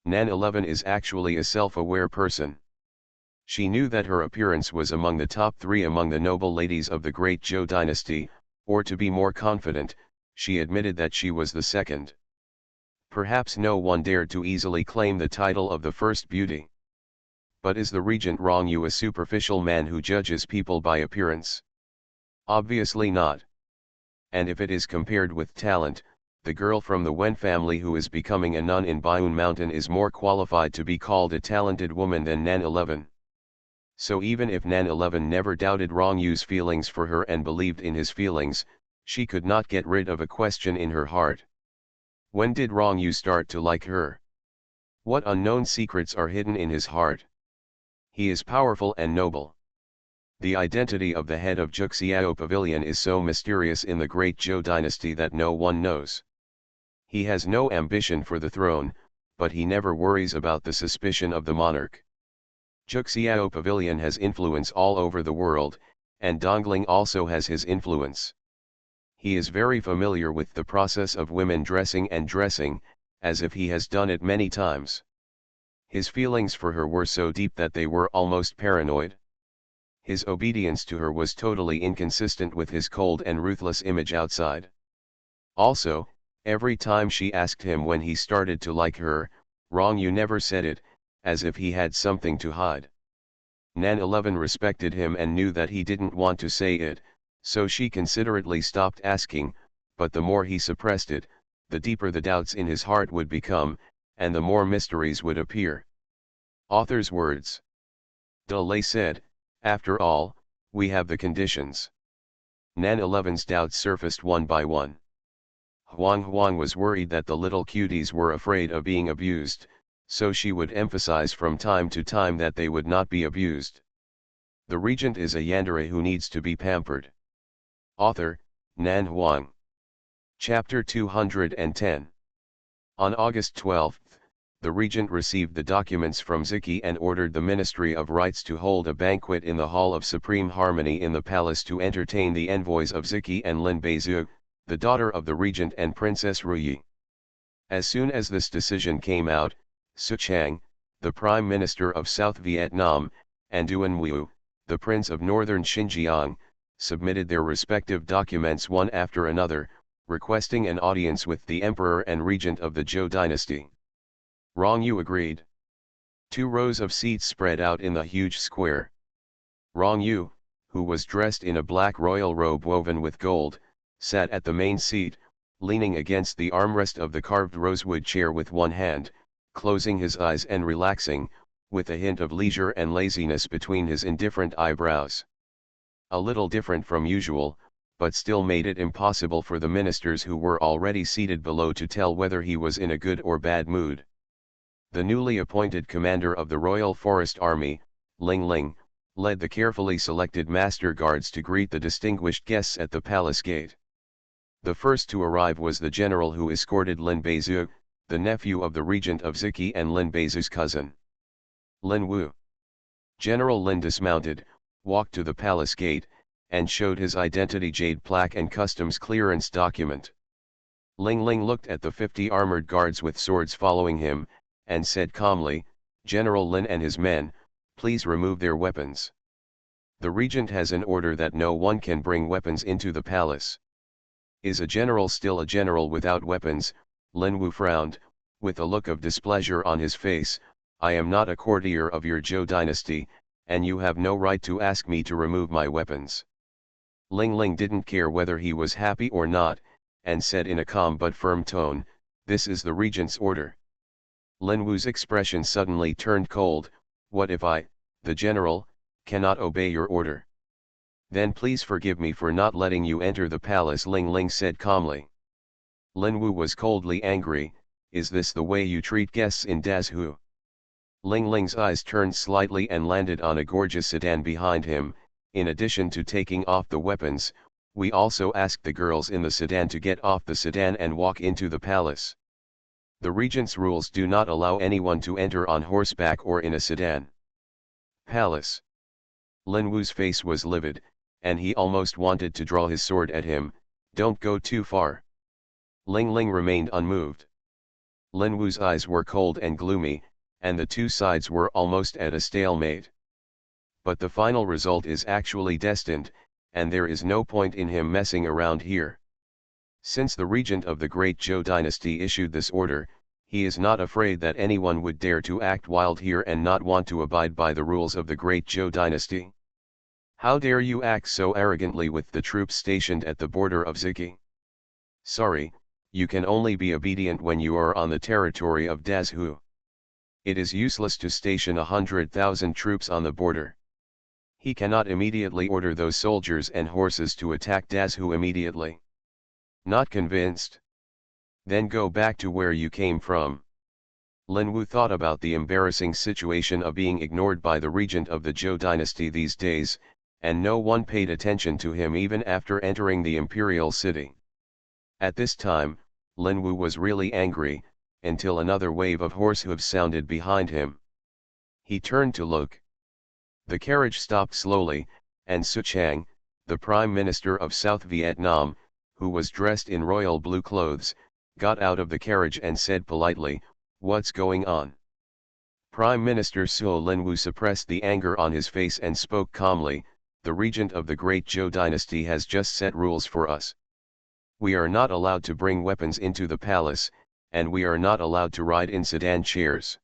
Nan 11 is actually a self-aware person. She knew that her appearance was among the top 3 among the noble ladies of the great Zhou dynasty, or to be more confident, she admitted that she was the second. Perhaps no one dared to easily claim the title of the first beauty. But is the regent Rong Yu a superficial man who judges people by appearance? Obviously not. And if it is compared with talent, the girl from the Wen family who is becoming a nun in Baiyun Mountain is more qualified to be called a talented woman than Nan 11. So even if Nan 11 never doubted Rong Yu's feelings for her and believed in his feelings, she could not get rid of a question in her heart. When did Rong Yu start to like her? What unknown secrets are hidden in his heart? He is powerful and noble. The identity of the head of Juxiao Pavilion is so mysterious in the great Zhou dynasty that no one knows. He has no ambition for the throne, but he never worries about the suspicion of the monarch. Juxiao Pavilion has influence all over the world, and Dongling also has his influence. He is very familiar with the process of women dressing and dressing, as if he has done it many times. His feelings for her were so deep that they were almost paranoid. His obedience to her was totally inconsistent with his cold and ruthless image outside. Also, every time she asked him when he started to like her, "Wrong, you never said it," as if he had something to hide. Nan 11 respected him and knew that he didn't want to say it, so she considerately stopped asking, but the more he suppressed it, the deeper the doubts in his heart would become, and the more mysteries would appear. Author's words. De Lay said, "After all, we have the conditions." Nan 11's doubts surfaced one by one. Huang was worried that the little cuties were afraid of being abused, so she would emphasize from time to time that they would not be abused. The regent is a yandere who needs to be pampered. Author, Nan Huang. Chapter 210. On August 12, the regent received the documents from Ziki and ordered the Ministry of Rites to hold a banquet in the Hall of Supreme Harmony in the palace to entertain the envoys of Ziki and Lin Beizhu, the daughter of the regent and Princess Ruyi. As soon as this decision came out, Su Chang, the Prime Minister of South Vietnam, and Duan Wu, the Prince of Northern Xinjiang, submitted their respective documents one after another, requesting an audience with the Emperor and Regent of the Zhou dynasty. Rong Yu agreed. 2 rows of seats spread out in the huge square. Rong Yu, who was dressed in a black royal robe woven with gold, sat at the main seat, leaning against the armrest of the carved rosewood chair with one hand, closing his eyes and relaxing, with a hint of leisure and laziness between his indifferent eyebrows. A little different from usual, but still made it impossible for the ministers who were already seated below to tell whether he was in a good or bad mood. The newly appointed commander of the Royal Forest Army, Ling Ling, led the carefully selected master guards to greet the distinguished guests at the palace gate. The first to arrive was the general who escorted Lin Beizhu, the nephew of the regent of Ziki and Lin Beizhu's cousin. Lin Wu. General Lin dismounted, walked to the palace gate, and showed his identity jade plaque and customs clearance document. Ling Ling looked at the 50 armored guards with swords following him, and said calmly, "General Lin and his men, please remove their weapons. The regent has an order that no one can bring weapons into the palace." Is a general still a general without weapons? Lin Wu frowned, with a look of displeasure on his face. "I am not a courtier of your Zhou dynasty, and you have no right to ask me to remove my weapons." Ling Ling didn't care whether he was happy or not, and said in a calm but firm tone, "This is the regent's order." Lin Wu's expression suddenly turned cold. "What if I, the general, cannot obey your order?" "Then please forgive me for not letting you enter the palace," Ling Ling said calmly. Lin Wu was coldly angry. "Is this the way you treat guests in Dazhu?" Ling Ling's eyes turned slightly and landed on a gorgeous sedan behind him. "In addition to taking off the weapons, we also asked the girls in the sedan to get off the sedan and walk into the palace. The regent's rules do not allow anyone to enter on horseback or in a sedan." Palace. Lin Wu's face was livid, and he almost wanted to draw his sword at him. "Don't go too far." Ling Ling remained unmoved. Lin Wu's eyes were cold and gloomy, and the two sides were almost at a stalemate. But the final result is actually destined, and there is no point in him messing around here. Since the regent of the great Zhou dynasty issued this order, he is not afraid that anyone would dare to act wild here and not want to abide by the rules of the great Zhou dynasty. "How dare you act so arrogantly with the troops stationed at the border of Ziki? Sorry, you can only be obedient when you are on the territory of Dazhu. It is useless to station 100,000 troops on the border." He cannot immediately order those soldiers and horses to attack Dazhu immediately. Not convinced? Then go back to where you came from. Lin Wu thought about the embarrassing situation of being ignored by the regent of the Zhou dynasty these days, and no one paid attention to him even after entering the imperial city. At this time, Lin Wu was really angry, until another wave of horse hooves sounded behind him. He turned to look. The carriage stopped slowly, and Su Chang, the Prime Minister of South Vietnam, who was dressed in royal blue clothes, got out of the carriage and said politely, "What's going on?" Prime Minister Suo Linwu suppressed the anger on his face and spoke calmly, "The regent of the Great Zhou dynasty has just set rules for us. We are not allowed to bring weapons into the palace, and we are not allowed to ride in sedan chairs.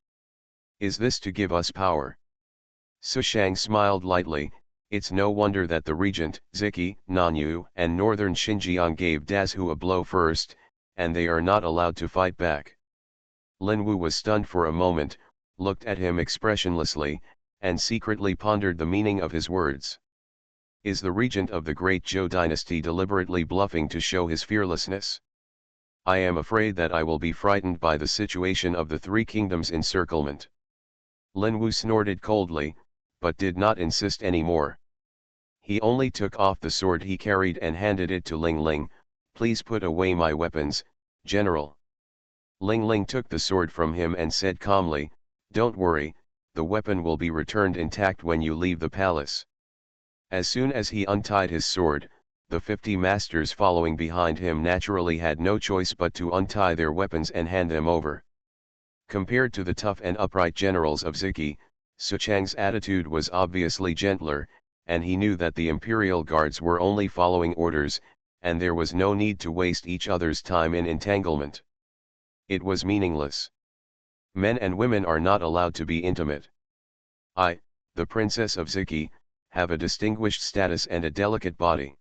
Is this to give us power?" Su Shang smiled lightly. It's no wonder that the regent, Ziki, Nanyu, and northern Xinjiang gave Dazhu a blow first, and they are not allowed to fight back. Lin Wu was stunned for a moment, looked at him expressionlessly, and secretly pondered the meaning of his words. Is the regent of the Great Zhou dynasty deliberately bluffing to show his fearlessness? I am afraid that I will be frightened by the situation of the Three Kingdoms encirclement. Lin Wu snorted coldly, but did not insist any more. He only took off the sword he carried and handed it to Ling Ling. "Please put away my weapons, General." Ling Ling took the sword from him and said calmly, "Don't worry, the weapon will be returned intact when you leave the palace." As soon as he untied his sword, the 50 masters following behind him naturally had no choice but to untie their weapons and hand them over. Compared to the tough and upright generals of Ziki, Su Chang's attitude was obviously gentler, and he knew that the imperial guards were only following orders, and there was no need to waste each other's time in entanglement. It was meaningless. Men and women are not allowed to be intimate. I, the Princess of Ziki, have a distinguished status and a delicate body.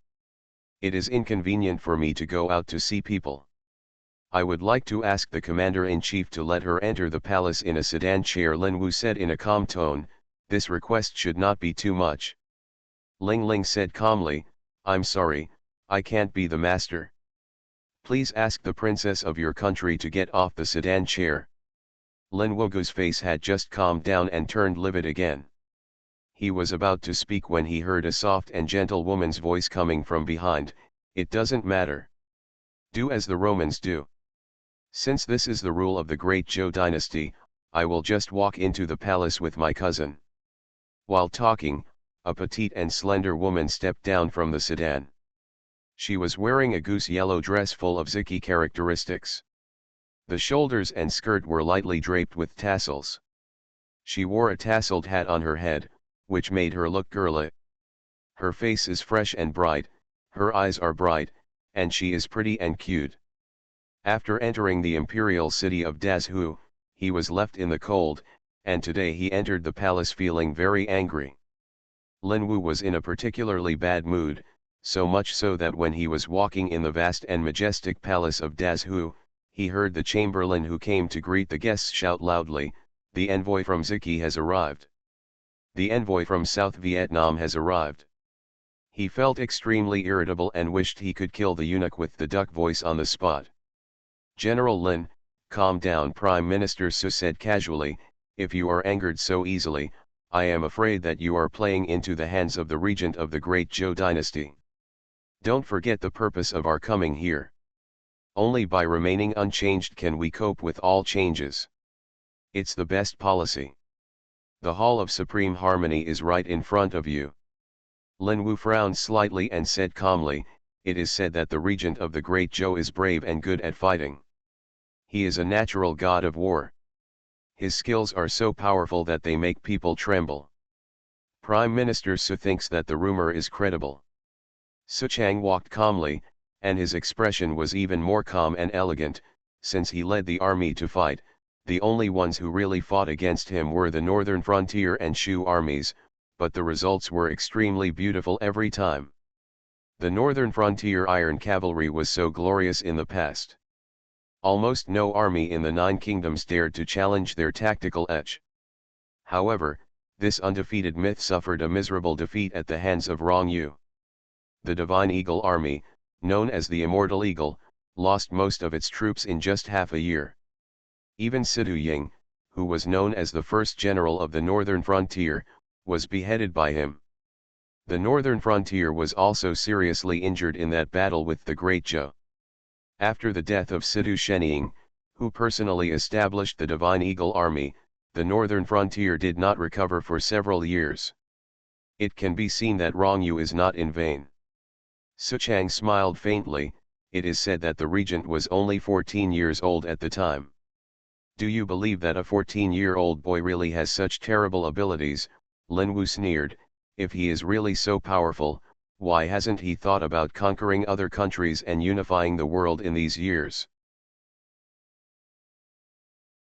It is inconvenient for me to go out to see people. I would like to ask the commander-in-chief to let her enter the palace in a sedan chair," Lin Wu said in a calm tone. "This request should not be too much." Ling Ling said calmly, "I'm sorry, I can't be the master. Please ask the princess of your country to get off the sedan chair." Lin Wugu's face had just calmed down and turned livid again. He was about to speak when he heard a soft and gentle woman's voice coming from behind. "It doesn't matter. Do as the Romans do. Since this is the rule of the Great Zhou dynasty, I will just walk into the palace with my cousin." While talking, a petite and slender woman stepped down from the sedan. She was wearing a goose yellow dress full of Ziki characteristics. The shoulders and skirt were lightly draped with tassels. She wore a tasseled hat on her head, which made her look girly. Her face is fresh and bright, her eyes are bright, and she is pretty and cute. After entering the imperial city of Dazhu, he was left in the cold, and today he entered the palace feeling very angry. Lin Wu was in a particularly bad mood, so much so that when he was walking in the vast and majestic palace of Dazhu, he heard the chamberlain who came to greet the guests shout loudly, "The envoy from Ziki has arrived. The envoy from South Vietnam has arrived." He felt extremely irritable and wished he could kill the eunuch with the duck voice on the spot. "General Lin, calm down," Prime Minister Su said casually. "If you are angered so easily, I am afraid that you are playing into the hands of the regent of the Great Zhou dynasty. Don't forget the purpose of our coming here. Only by remaining unchanged can we cope with all changes. It's the best policy. The Hall of Supreme Harmony is right in front of you." Lin Wu frowned slightly and said calmly, "It is said that the regent of the Great Zhou is brave and good at fighting. He is a natural god of war. His skills are so powerful that they make people tremble." Prime Minister Su thinks that the rumor is credible. Su Chang walked calmly, and his expression was even more calm and elegant. Since he led the army to fight, the only ones who really fought against him were the Northern Frontier and Shu armies, but the results were extremely beautiful every time. The Northern Frontier Iron Cavalry was so glorious in the past. Almost no army in the Nine Kingdoms dared to challenge their tactical edge. However, this undefeated myth suffered a miserable defeat at the hands of Rong Yu. The Divine Eagle Army, known as the Immortal Eagle, lost most of its troops in just half a year. Even Sidu Ying, who was known as the first general of the northern frontier, was beheaded by him. The northern frontier was also seriously injured in that battle with the Great Zhou. After the death of Sidu Shenying, who personally established the Divine Eagle Army, the northern frontier did not recover for several years. It can be seen that Rongyu is not in vain. Suchang smiled faintly. It is said that the regent was only 14 years old at the time. Do you believe that a 14-year-old boy really has such terrible abilities? Lin Wu sneered. If he is really so powerful, why hasn't he thought about conquering other countries and unifying the world in these years?